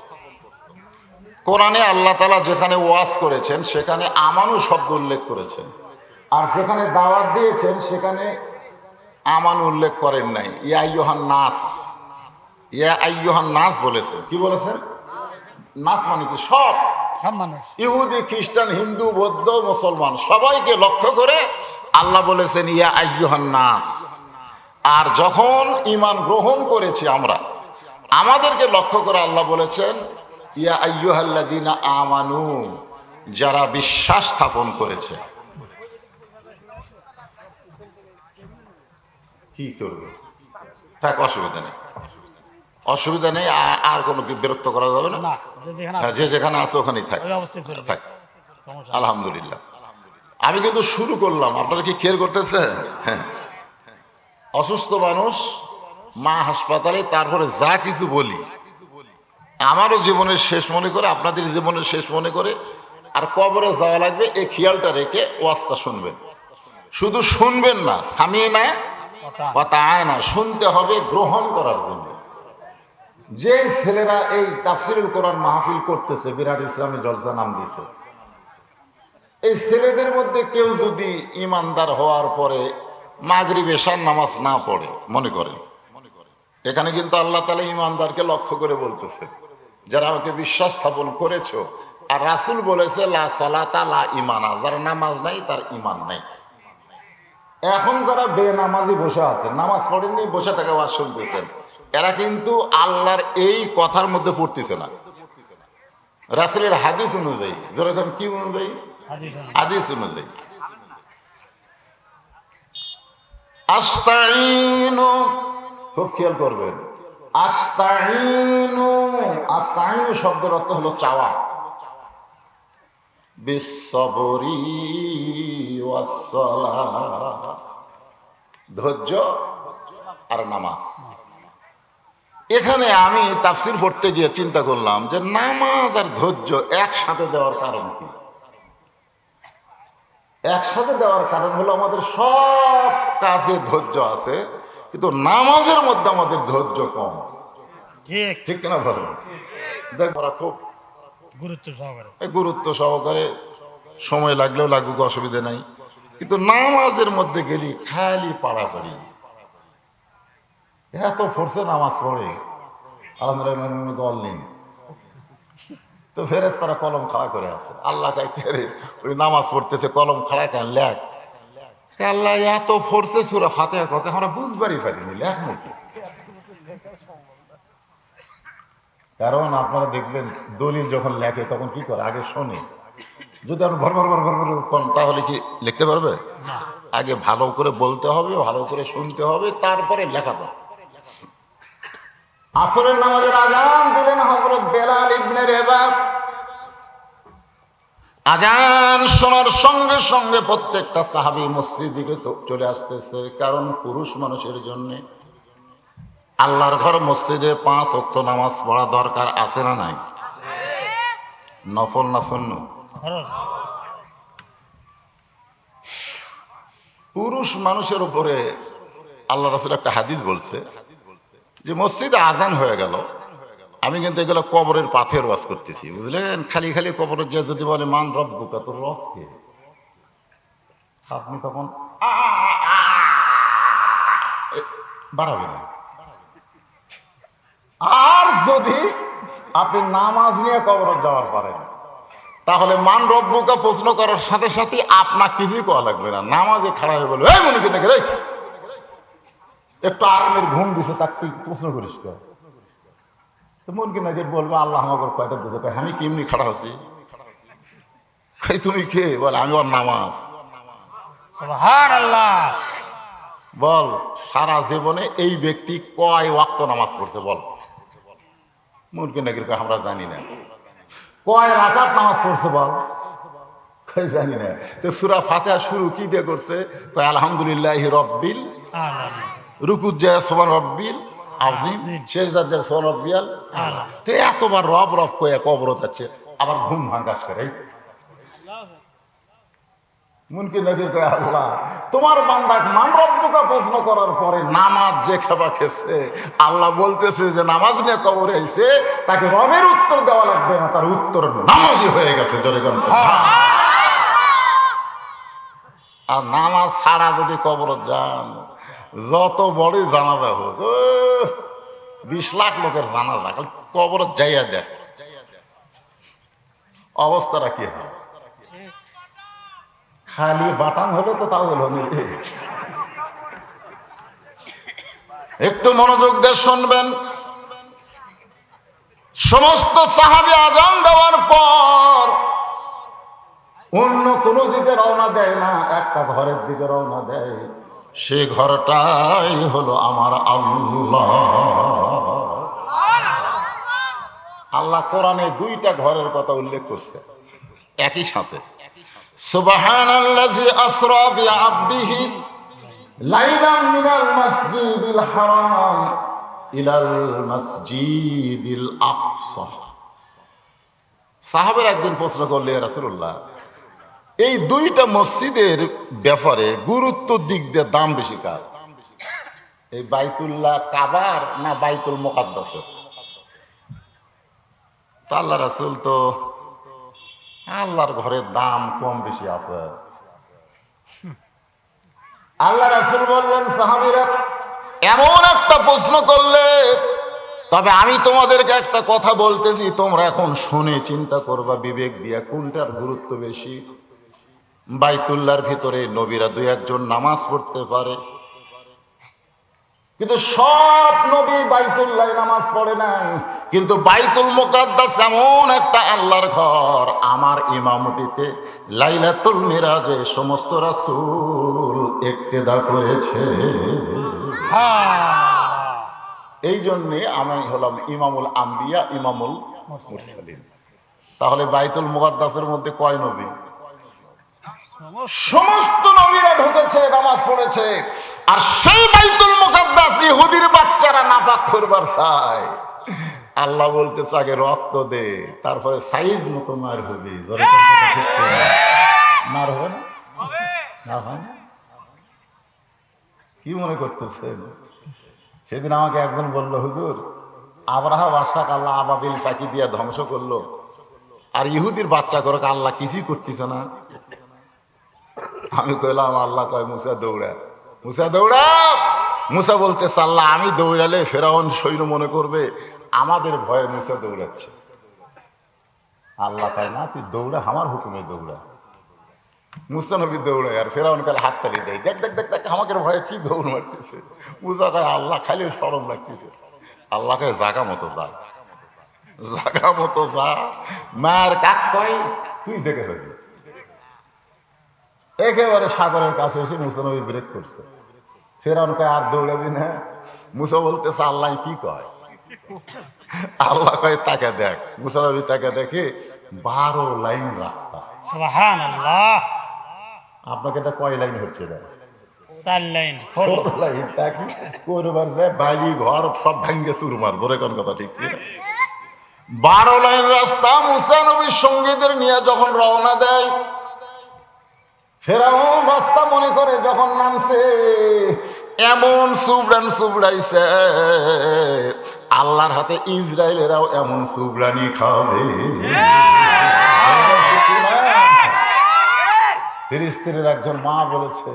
কোরআনে আল্লাহ তাআলা যেখানে ওয়াজ করেছেন সেখানে আমানু শব্দ উল্লেখ করেছেন, আর যেখানে দাওয়াত দিয়েছেন সেখানে আমানু উল্লেখ করেন নাই। ইয়া আইয়ুহান নাস, ইয়া আইয়ুহান নাস বলেছেন। কি বলেছেন? নাস মানে কি? সব সব মানুষ। ইহুদি, খ্রিস্টান, হিন্দু, বৌদ্ধ, মুসলমান সবাইকে লক্ষ্য করে আল্লাহ বলেছেন ইয়া আইয়ুহান নাস। আর যখন ঈমান গ্রহণ করেছি আমরা, আমাদেরকে লক্ষ্য করে আল্লাহ বলেছেন ইয়া আইয়ুহাল্লাযীনা আমানু, যারা বিশ্বাস স্থাপন করেছে। কি করবে? থাক, অসুবিধা নেই, অসুবিধা নেই। আর কোনো কি বিরক্ত করা যাবে না। না, যে যেখানে হ্যাঁ, আছে, যে যেখানে আছে ওখানেই থাক, ওই অবস্থায় চলে যাবে। থাক। সমস্যা নেই। আলহামদুলিল্লাহ। আমি কিন্তু শুরু করলাম, আপনারা কি খেয়াল করতেছেন? হ্যাঁ, অসুস্থ মানুষ, মা হাসপাতালে, তারপরে যা কিছু বলি আমারও জীবনের শেষ মনে করে, আপনাদের জীবনের শেষ মনে করে, আর কবরে যাওয়া লাগবে এই খেয়ালটা রেখে ওয়াজটা শুনবেন। শুধু শুনবেন না, সামিয়ে না কথা। কথা আয় না, শুনতে হবে গ্রহণ করার জন্য। যে ছেলেরা এই তাফসিরুল কোরআন মাহফিল করতেছে, বিরাট ইসলামী জলসা নাম দিয়েছে, এই ছেলেদের মধ্যে কেউ যদি ইমানদার হওয়ার পরে মাগরিব এশার নামাজ না পড়ে, মনে করেন, এখানে কিন্তু আল্লাহ তাআলা ইমানদারকে লক্ষ্য করে বলতেছে, যারা আমাকে বিশ্বাস স্থাপন করেছো। আর রাসূল বলেছে লা সালাতা লা ঈমানা, যার নামাজ নাই তার ঈমান নাই। এখন যারা বেনামাজি বসে আছেন, নামাজ পড়েননি, বসে থেকে ওয়াজ শুনতেছেন, এরা কিন্তু আল্লাহর এই কথার মধ্যে পড়তেছে না। রাসূলের হাদিস অনুযায়ী, যেরকম কি অনুযায়ী? হাদিস অনুযায়ী। হাদিস অনুযায়ী। আস্তাইনু, খুব খেয়াল করবেন, আস্তাইনু, আস্তাইনু শব্দের অর্থ হলো চাওয়া। বিসসবরি ওয়াসসালাহ, ধৈর্য আর নামাজ। এখানে আমি তাফসীর পড়তে গিয়ে চিন্তা করলাম যে নামাজ আর ধৈর্য একসাথে দেওয়ার কারণ কি? একসাথে দেওয়ার কারণ হলো আমাদের সব কাজে ধৈর্য আছে, কিন্তু নামাজের মধ্যে আমাদের ধৈর্য কম। ঠিক, ঠিক কিনা বলেন? দেখ, ওরা খুব গুরুত্ব সহকারে। গুরুত্ব সহকারে, সময় লাগলেও লাগুক, অসুবিধা নাই, কিন্তু নামাজের মধ্যে গেলি খালি পাড়াপাড়ি। এত ফোর্সে নামাজ পড়ে, আলহামদুলিল্লাহ দল নেই, তো ফেরেশতারা কলম খাড়া করে আছে। আল্লাহ কাইরে ওই নামাজ পড়তেছে, কলম খাড়া কেন লেখ? আল্লাহ এত ফোর্সে সূরা ফাতিহা কথা আমরা বুঝবারই পারিনি, লেখ নাকি? কারণ আপনারা দেখবেন দলিল যখন লেখে তখন কি করে, আগে শোনে। যদি আপনি ভর ভর ভর ভর ভর করেন, তাহলে কি লিখতে পারবে? না। আগে ভালো করে বলতে হবে, ভালো করে শুনতে হবে, তারপরে লেখাটা। আসরের নামাজের আজান দিলেন হযরত বেলাল ইবনে রেবাহ। আজান শোনার সঙ্গে সঙ্গে প্রত্যেকটা সাহাবী মসজিদ দিকে চলে আসতেছে, কারণ পুরুষ মানুষের জন্য আল্লাহর ঘর মসজিদে 5 ওয়াক্ত নামাজ পড়া দরকার আছে না নাই? নফল না সুন্নত? ফরজ। পুরুষ মানুষের উপরে আল্লাহ রাসূল একটা হাদিস বলছে যে মসজিদে আজান হয়ে গেল, আমি কিন্তু এগুলো কবরের পাথের ওয়াজ করতেছি, বুঝলেন? খালি খালি কবরের যে যদি বলে মান রব্বুকা, তোর রব কে, আপনি তখন বাড়াবে না। আর যদি আপনি নামাজ নিয়ে কবরে যাওয়ার পারেন, তাহলে মান রব্বুকা প্রশ্ন করার সাথে সাথে আপনার কিছুই করা লাগবে না, নামাজে খাড়া হয়ে বলবে এই মনে কিনা রে, একটু আরামের ঘুম দিছে, তার তুই প্রশ্ন করিস কেন? তো মন কিনা বলবে আল্লাহ আমাকে কয়টা দিতে, আমি কেমনি খাড়া হচ্ছি, তুমি কে? বলে আমি ওর নামাজ। সুবহানাল্লাহ। বল সারা জীবনে এই ব্যক্তি কয় ওয়াক্ত নামাজ পড়ছে বল? মন কিনা আমরা জানি না। কয় রাকাত নামাজ পড়ছে বল? জানি না। তো সূরা ফাতিহা শুরু কি দিয়ে করছে? আলহামদুলিল্লাহি রাব্বিল আলামিন। রুকুত যায় সুবহান রাব্বিল আযীম, সেজদাত যায় সুবহান রাব্বিয়াল আলা। তো এতবার রব রব কয়ে কবর যাচ্ছে, আবার ঘুম ভাঙাস করে। মুনকির নাকির কয় আল্লাহ তোমার বান্দা মান রব্বুকা প্রশ্ন করার পরে নামাজ যে খেবা খেছে, আল্লাহ বলতেছে যে নামাজ নিয়ে কবরে আইছে, তাকে রবের উত্তর দেওয়া লাগবে না, তার উত্তর নামাজই হয়ে গেছে। জোরে কোন আর নামাজ ছাড়া যদি কবর যান, যত বড়ই জানাজা হোক, 20 লাখ লোকের জানাজা, খালি কবর যাইয়া দেখ অবস্থাটা কি হয়। খালি বাটাম হলে তো তাও হলো। একটু মনোযোগ দিয়ে শুনবেন। সমস্ত সাহাবী আজান দেওয়ার পর অন্য কোনো দিকে রওনা দেয় না, একটা ঘরের দিকে রওনা দেয়। সে ঘরটাই হলো আমার আল্লাহ। আল্লাহ কোরআনে 2টা ঘরের কথা উল্লেখ করছে একই সাথে। সুবহানাল্লাযী আসরা বিআবদিহি লাইলাম মিনাল মাসজিদিল হারাম ইলাল মাসজিদিল আকসা। সাহাবেরা একদিন প্রশ্ন করলে, ইয়া রাসূলুল্লাহ, এই 2টা মসজিদের ব্যাপারে গুরুত্ব দিক দিয়ে দাম বেশি কার? এই বাইতুল্লাহ কাবার না বাইতুল মুকাদ্দাসের? তা আল্লাহ রাসূল তো আল্লাহর ঘরের দাম কম বেশি আছে। আল্লাহ রাসূল বললেন, সাহাবীরা এমন একটা প্রশ্ন করলে, তবে আমি তোমাদেরকে একটা কথা বলতেছি, তোমরা এখন শুনে চিন্তা করবা বিবেক দিয়া কোনটার গুরুত্ব বেশি। বাইতুল্লাহর ভিতরে নবীরা 2-1 নামাজ পড়তে পারে, কিন্তু সব নবী বাইতুল্লাহ নামাজ পড়ে নাই। কিন্তু বাইতুল মুকাদ্দাস এমন একটা আল্লাহর ঘর, আমার ইমামতিতে লাইলাতুল মিরাজে সমস্ত রাসূল ইক্তেদা করেছে। এই জন্যে আমি হলাম ইমামুল আম্বিয়া, ইমামুল মুরসালিন। তাহলে বাইতুল মুকাদ্দাসের মধ্যে কয় নবী? সমস্ত নবীরা ঢুকেছে, নামাজ পড়েছে। আর সেই বাইতুল মুকাদ্দাস ইহুদির বাচ্চারা নাপাক করবার চায়। আল্লাহ বলতেছে আগে রক্ত দে, তারপরে সাইজ মতো মার হবে। মার হবে না? না হয় না? কি মনে করতেছেন? সেদিন আমাকে একজন বললো, হুজুর আব্রাহা বাদশাকে আল্লাহ আবাবিল পাখি দিয়ে ধ্বংস করলো, আর ইহুদির বাচ্চা করে আল্লাহ কিছুই করতেছে না। আমি কইলাম আল্লাহ কয় মুসা দৌড়া, মুসা দৌড়া। মুসা বলতেছে আল্লাহ আমি দৌড়ালে ফেরাউন সৈন্য মনে করবে আমাদের ভয়ে মুসা দৌড়াচ্ছে। আল্লাহ কয় না, তুই দৌড়া, আমার হুকুমে দৌড়া। মুসা নবী দৌড়ায়, আর ফেরাউন কালে হাততালি দেয়, দেখ দেখ দেখ দেখ আমাকে ভয়ে কি দৌড় মারতেছে। মুসা কয় আল্লাহ খালি শরম লাগতেছে। আল্লাহ কয় জাগা মতো যা। জাগা মতো যা, মায়ের কাক কয় তুই দেখে ফেলবি। একেবারে সাগরের কাছে এসে মুসা নবী ব্রেক করছে। ফেরাউন কয় আর দৌড়াবি না। মুসা বলতেছে আল্লাহ কি কয়? আল্লাহ কয় তাকে দেখ। মুসা নবী তাকে দেখে 12 লাইন রাস্তা। সুবহানাল্লাহ। আপনাকে এটা কয় লাইন হচ্ছে? এটা 4 লাইন 4 4 লাইন। তা কি করবার যায়? বাড়ি ঘর সব ভাঙ্গে চুরমার, ধরে কোন কথা ঠিক কি? 12 লাইন রাস্তা মুসা নবীর সঙ্গীদের নিয়ে যখন রওনা দেয়, ফেরাউন রাস্তা মনে করে যখন নামছে, এমন সুবড়ান সুবড়াইছে, আল্লাহর হাতে ইসরায়েলেরাও এমন সুবড়ানি খাবে। ফিলিস্তিনের একজন মা বলেছে,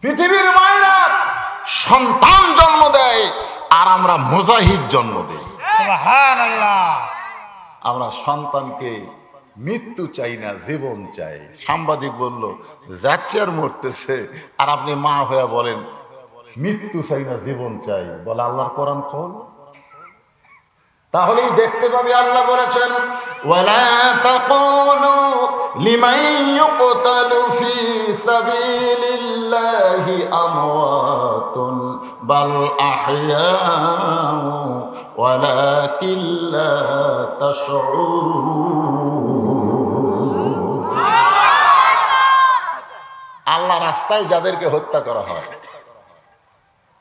পৃথিবীর মায়েরা সন্তান জন্ম দেয় আর আমরা মুজাহিদ জন্ম দেই। সুবহানাল্লাহ। আমরা সন্তানকে মৃত্যু চাই না, জীবন চাই। সাংবাদিক বলল যাচ্ছে আর মরতেছে, আর আপনি মা হয়ে বলেন মৃত্যু চাই না, জীবন চাই। বলে আল্লাহর কোরআন খোল, তাহলেই দেখতে পাবি আল্লাহ বলেছেন ওয়ালা তাকুলু লিমান ইউকতালু ফি সাবিলিল্লাহি আমওয়াতুন বাল আহইয়াউ ওয়ালাকিন লা তাশউরুন। আল্লাহ রাস্তায় যাদেরকে হত্যা করা হয়,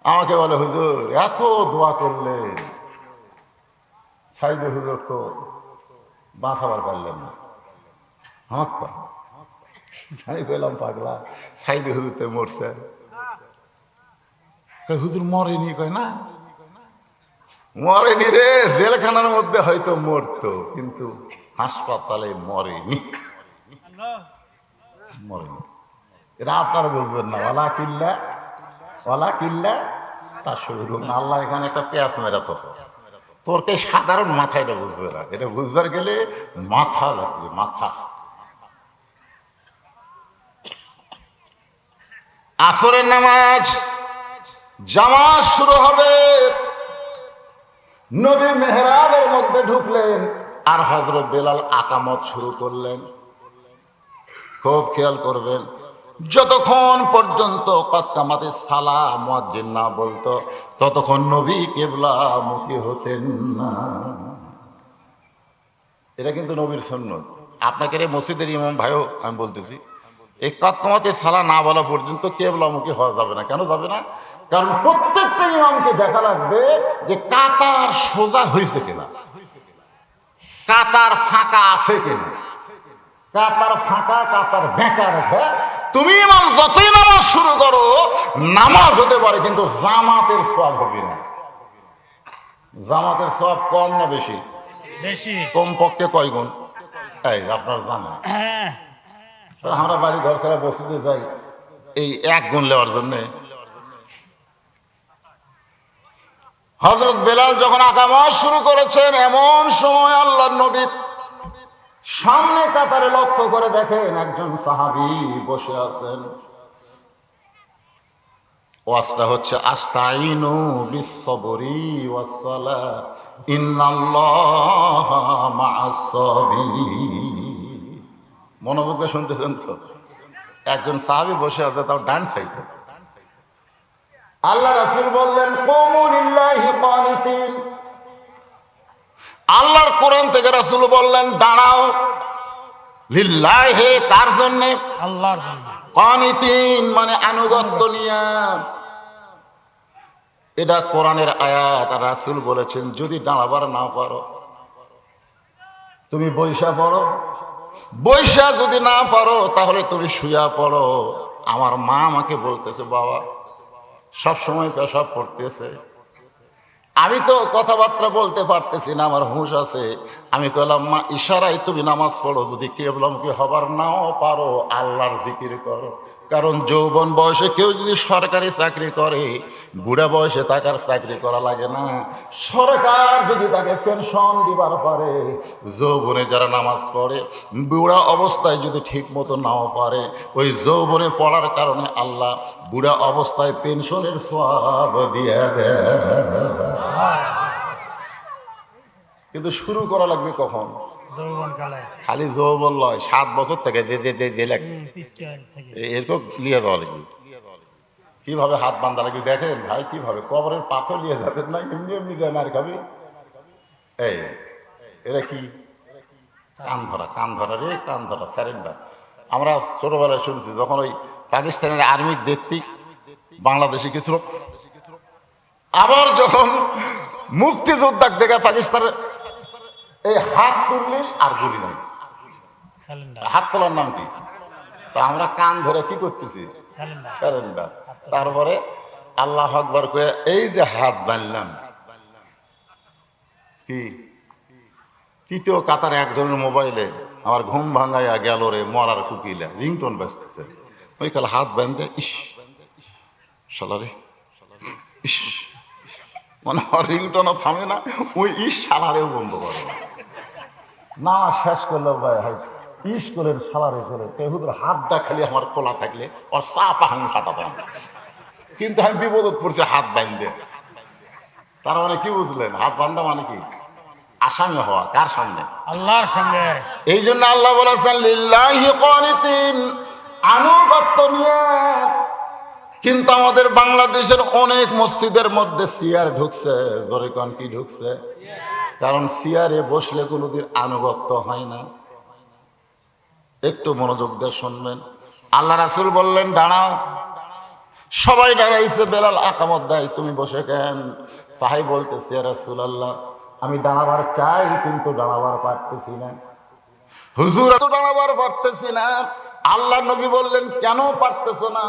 আমাকে বলে হুজুর এত দোয়া করলেন, সাইদে হুজুর তো বাঁচাবার পারলেন না। আমি কইলাম পাগলা, সাইদে হুজুর তো মরছে। হুজুর মরেনি। কয় না মরেনি রে, জেলখানার মধ্যে হয়তো মরতো, কিন্তু হাসপাতালে মরেনি। মরেনি। এটা আপনারা বুঝবেন না। ওয়ালা কিল্লা তা শুরু। আল্লাহ এখানে একটা পেঁয়াজ মেরাতেছে, তোরকে সাধারণ মাথা এটা বুঝবে না। এটা বুঝবার গেলে মাথা লাগবে, মাথা। আসরের নামাজ জামাত শুরু হবে, নবী মেহরাবের মধ্যে ঢুকলেন আর হযরত বেলাল আকামত শুরু করলেন। খুব খেয়াল করবেন, যতক্ষণ পর্যন্ত কামাতের সালা মুয়াজ্জিন না বলতো ততক্ষণ নবী কিবলামুখী হতেন না। এটা কিন্তু নবীর সুন্নত। আপনাকে রে মসজিদের ইমাম ভাইও আমি বলতেছি, এই কামাতের সালা না বলা পর্যন্ত কিবলামুখী হওয়া যাবে না। কেন যাবে না? কারণ প্রত্যেকটা ইমামকে দেখা লাগবে যে কাতার সোজা হয়েছে কিনা, কাতার ফাঁকা আছে কিনা। কাতার ফাঁকা, কাতার বেঁকা রেখে তুমি ইমাম যতই নামাজ শুরু করো, নামাজ হতে পারে কিন্তু জামাতের সওয়াব হবে না। জামাতের সওয়াব কম না বেশি? বেশি। কমপক্ষে কয় গুণ? এই আপনার জানা, আমরা বাড়ি ঘর ছাড়া বসতে যাই এই 1 গুণ নেওয়ার জন্য। হযরত বেলাল যখন আকামত শুরু করেছেন, এমন সময় আল্লাহর নবী সামনে কাতারে লক্ষ্য করে দেখেন একজন সাহাবী বসে আছেন। ওয়াজটা হচ্ছে আস্তাইনু বিস-সাবরি ওয়াস-সালাহ ইন্নাল্লাহা মা'আস-সাবিরিন। মনোযোগ দিয়ে শুনতেছেন তো? একজন সাহাবী বসে আছে, তাও ডান সাইডে। আল্লাহ রাসূল বললেন কুমু লিল্লাহি কানিতিন। আল্লাহর কোরআন থেকে রাসূল বললেন দাঁড়াও। লিল্লাহি কার জন্য? আল্লাহর জন্য। কানিতিন মানে আনুগত্য নিয়া। এটা কোরআনের আয়াত, আর রাসূল বলেছেন যদি দাঁড়াবার না পারো তুমি বইসা পড়ো, বইসা যদি না পারো তাহলে তুমি শুয়া পড়ো। আমার মা আমাকে বলতেছে বাবা সব সময় পেশাব পড়তেছে, আমি তো কথাবার্তা বলতে পারতেছি না, আমার হুঁশ আছে। আমি কইলাম মা ইশারায় তুমি নামাজ পড়ো, যদি কিবলামুখী হবার নাও পারো আল্লাহর জিকির করো। কারণ যৌবন বয়সে কেউ যদি সরকারি চাকরি করে, বুড়া বয়সে তাকার চাকরি করা লাগে না। সরকার যদি তাকে পেনশন দিবার পারে, যৌবনে যারা নামাজ পড়ে বুড়া অবস্থায় যদি ঠিক মতো নাও পারে, ওই যৌবনে পড়ার কারণে আল্লাহ বুড়া অবস্থায় পেনশনের সওয়াব দিয়ে দেয়। কিন্তু শুরু করা লাগবে কখন? যৌবন কালে। খালি যৌবন লয়, 7 বছর থেকে দিলে পিছকে থেকে। এরকম লিয়ে দেওয়া লাগবে। কিভাবে হাত বান্ধা লাগবে দেখেন ভাই, কিভাবে কবরের পাথর নিয়ে যাবেন না, এমনি এমনি দেয় মার খাবি। এই এটা কি? কান ধরা রে, কান ধরা স্যারেন্ডার। আমরা ছোটবেলায় শুনছি যখন ওই পাকিস্তানের আর্মির দেখতি বাংলাদেশে কিছু লোক, আবার যখন মুক্তিযোদ্ধা দেখে পাকিস্তানের এই হাত তুললেই আর গুলি নাই। স্যালেন্ডার। হাত তোলার নাম কি? তা আমরা কান ধরে কি করতেছি? স্যালেন্ডার। স্যারেন্ডার। তারপরে আল্লাহ আকবার কয়ে এই যে হাত বাঁধলাম, কি তৃতীয় কাতার একজনের মোবাইলে আমার ঘুম ভাঙাইয়া গেল রে মরার কুকিলা রিংটোন বাজতেছে। ওই কালে হাত বাঁধে ইস শালারে, ইস মানে রিংটোনও থামে না, ওই ইস শালারেও বন্ধ করে না। শেষ করলো ভাই হাই ইস করে শালারে করে হুদুর হাতটা খালি আমার খোলা থাকলে ওর চাপা হাঙ্গি কাটাতাম, কিন্তু আমি বিপদত পড়ছি হাত বাঁধতে। তার মানে কি বুঝলেন? হাত বান্ধা মানে কি? আসামি হওয়া। কার সামনে? আল্লাহর সঙ্গে। এই জন্য আল্লাহ বলেছেন লিল্লাহি কানিতিন, আনুগত্য নিয়ে। কিন্তু আমাদের বাংলাদেশের অনেক মসজিদের মধ্যে চেয়ার ঢুকছে। জোরে কোন কি ঢুকছে? কারণ চেয়ারে বসলে কোনোদিন আনুগত্য হয় না। একটু মনোযোগ দিয়ে শুনবেন। আল্লাহ রাসূল বললেন দাঁড়াও। সবাই দাঁড়াইছে, বেলাল আকামত দেয়, তুমি বসে কেন? সাহাবী বলতেছে ইয়া রাসূলুল্লাহ, আমি দাঁড়াবার চাই কিন্তু দাঁড়াবার পারতেছি না। হুজুর তো দাঁড়াবার পারতেছি না। আল্লাহ নবী বললেন কেন পারতেছো না?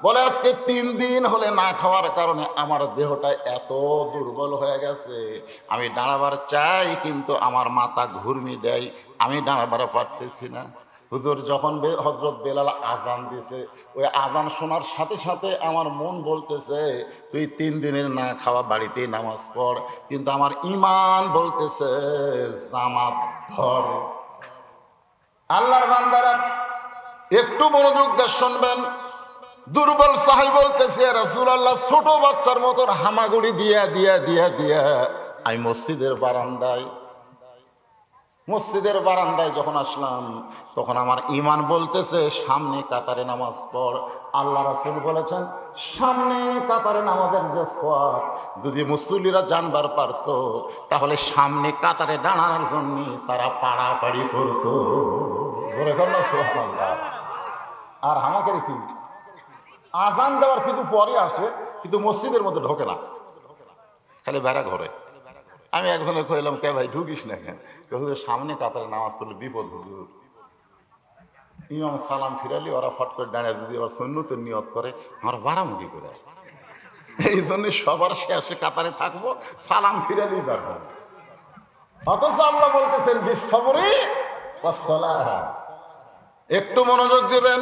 বলে আজকে 3 দিন হলে না খাওয়ার কারণে আমার দেহটা এত দুর্বল হয়ে গেছে, আমি দাঁড়াবার চাই কিন্তু আমার মাথা ঘুরমি দেয়, আমি দাঁড়াবার পারতেছি না। হুজুর যখন হযরত বেলাল আজান দিছে, ওই আজান শোনার সাথে সাথে আমার মন বলতেছে তুই 3 দিনের না খাওয়া বাড়িতেই নামাজ পড়, কিন্তু আমার ঈমান বলতেছে জামাত ধর। আল্লাহর বান্দারা একটু মনোযোগ দিয়ে শুনবেন। দুর্বল সাহাবী বলতেছে ইয়া রাসূলুল্লাহ, ছোট বাচ্চার মতন হামাগুড়ি দিয়া দিয়া দিয়া দিয়া আমি মসজিদের বারান্দায় যখন আসলাম, তখন আমার ঈমান বলতেছে সামনে কাতারে নামাজ পড়। আল্লাহ রাসূল বলেছেন সামনে কাতারে নামাজের যে সওয়াব যদি মুসল্লিরা জানবার পারতো, তাহলে সামনে কাতারে দাঁড়ানোর জন্য তারা পাড়াপাড়ি করতো। ধরে কর না সুবহানাল্লাহ। আর আমাকে কি আজান দেওয়ার কিন্তু পরে আসে, কিন্তু মসজিদের মধ্যে ঢোকে না, খালি বেড়া ঘরে। আমি একজনের কইলাম কে ভাই ঢুকিস না কেন? হুজুর সামনে কাতারে নামাজ পড়লে বিপদ হুজুর। ইমাম সালাম ফিরালি ওরা ফট করে দাঁড়িয়ে যদি ওরা সুন্নতের নিয়ত করে আমরা বাড়ামুখি করে, এই জন্য সবার শেষে কাতারে থাকবো, সালাম ফিরালি যাবো। অথচ আল্লাহ বলতেছেন বিশ্বরে একটু মনোযোগ দিবেন।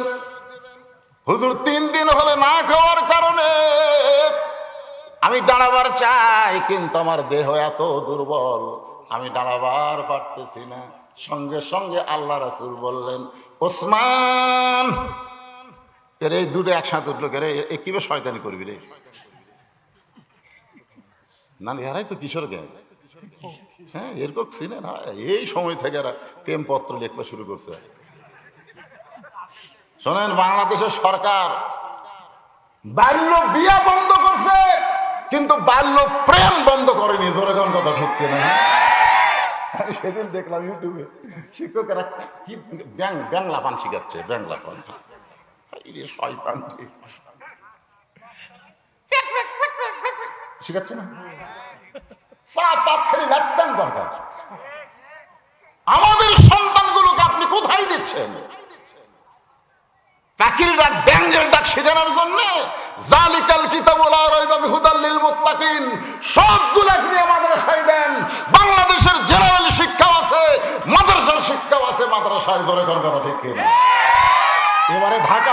হুজুর 3 দিন হলে না খাওয়ার কারণে আমি দাঁড়াবার চাই কিন্তু আমার দেহ এত দুর্বল, আমি দাঁড়াবার পারতেছি না। সঙ্গে সঙ্গে আল্লাহ রাসূল বললেন ওসমান, রে এই দুটো একসাথে উঠলো কে রে, এ কিভাবে শয়তানি করবি রে? না এরাই তো কিশোর জ্ঞান। হ্যাঁ এরকম ছিলেন। এই সময় থেকে এরা প্রেমপত্র লেখা শুরু করছে। শোনেন, বাংলাদেশের সরকার বাল্য বিয়া বন্ধ করছে কিন্তু বাল্য প্রেম বন্ধ করেনি। জোরে কোন কথা ঠিক কিনা? আমি সেদিন দেখলাম ইউটিউবে শিক্ষকেরা কি ব্যাংলা পান শিখাচ্ছে, ব্যাংলা পান। শয়তান শিখাচ্ছে না, চা পাত খেলে লাগতেন দরকার। আমাদের সন্তানগুলোকে আপনি কোথায় দিচ্ছেন? পাখির ডাক ব্যাঙের ডাক শেখানোর জন্য জালিকাল কিতাবুল লা রাইবা ফিহি হুদাল লিল মুত্তাকিন সবগুলা নিয়ে মাদ্রাসায় দেন। বাংলাদেশের জেনারেল শিক্ষা আছে, মাদ্রাসার শিক্ষা আছে, মাদ্রাসায় ধরে কোন কথা ঠিক কিনা? এবারে ঢাকা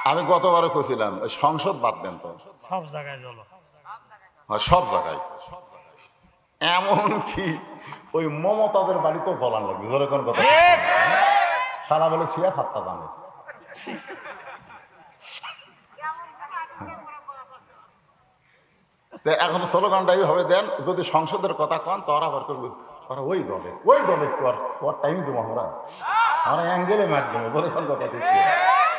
আমি গতবারও কইছিলাম সংসদ বাদ দেন তো, সব জায়গায় চলো। সব জায়গায় এমন কি ওই মমতাদের বাড়িতেও দলান লাগবে, ধরে কোন কথা সারা বলে শিয়া সাতটা জানে। এখন স্লোগানটা এইভাবে দেন, যদি সংসদের কথা কন তো ওরা আবার করবে ওরা ওই দলে একটু আর টাইম দেবো আমরা অ্যাঙ্গেলে মার দেবো, ধরে কোন কথা ঠিক কি?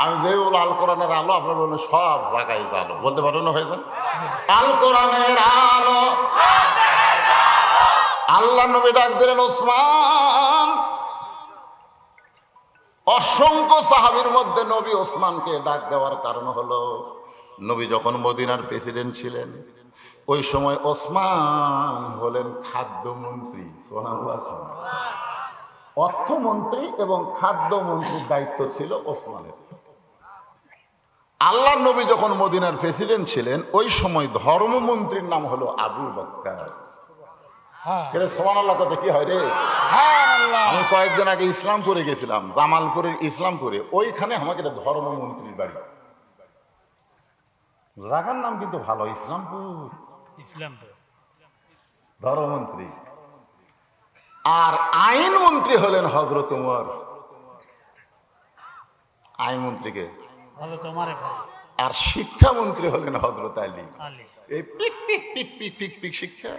আমি যে বলো আল কোরআনের আলো, আপনার বলবেন সব জায়গায় জালো, বলতে পারো না ভাইজান? আল কোরআনের আলো, আল্লাহ নবী ডাক দিলেন ওসমান। অসংখ্য সাহাবীর মধ্যে নবী ওসমানকে ডাক দেওয়ার কারণ হলো, নবী যখন মদিনার প্রেসিডেন্ট ছিলেন ওই সময় ওসমান হলেন খাদ্যমন্ত্রী। সুবহানাল্লাহ। অর্থমন্ত্রী এবং খাদ্যমন্ত্রীর দায়িত্ব ছিল ওসমানের। আল্লাহ নবী যখন মদিনার প্রেসিডেন্ট ছিলেন ওই সময় ধর্মমন্ত্রীর নাম হলো আবু বকর। হ্যাঁ সুবহানাল্লাহ কথা কি হয় রে? হ্যাঁ আল্লাহ। আমি কয়েকদিন আগে ইসলামপুরে গেছিলাম, জামালপুরের ইসলামপুরে, ওইখানে আমাকে একটা ধর্মমন্ত্রীর বাড়ি। জায়গার নাম কিন্তু ভালো, ইসলামপুর, ইসলামপুর। ধর্মমন্ত্রী। আর আইনমন্ত্রী হলেন হযরত ওমর। আইনমন্ত্রীকে। ভালো তোমারে ভালো। আর শিক্ষামন্ত্রী হলেন হযরত আলী। আলী। এই পিক পিক পিক পিক পিক পিক শিক্ষা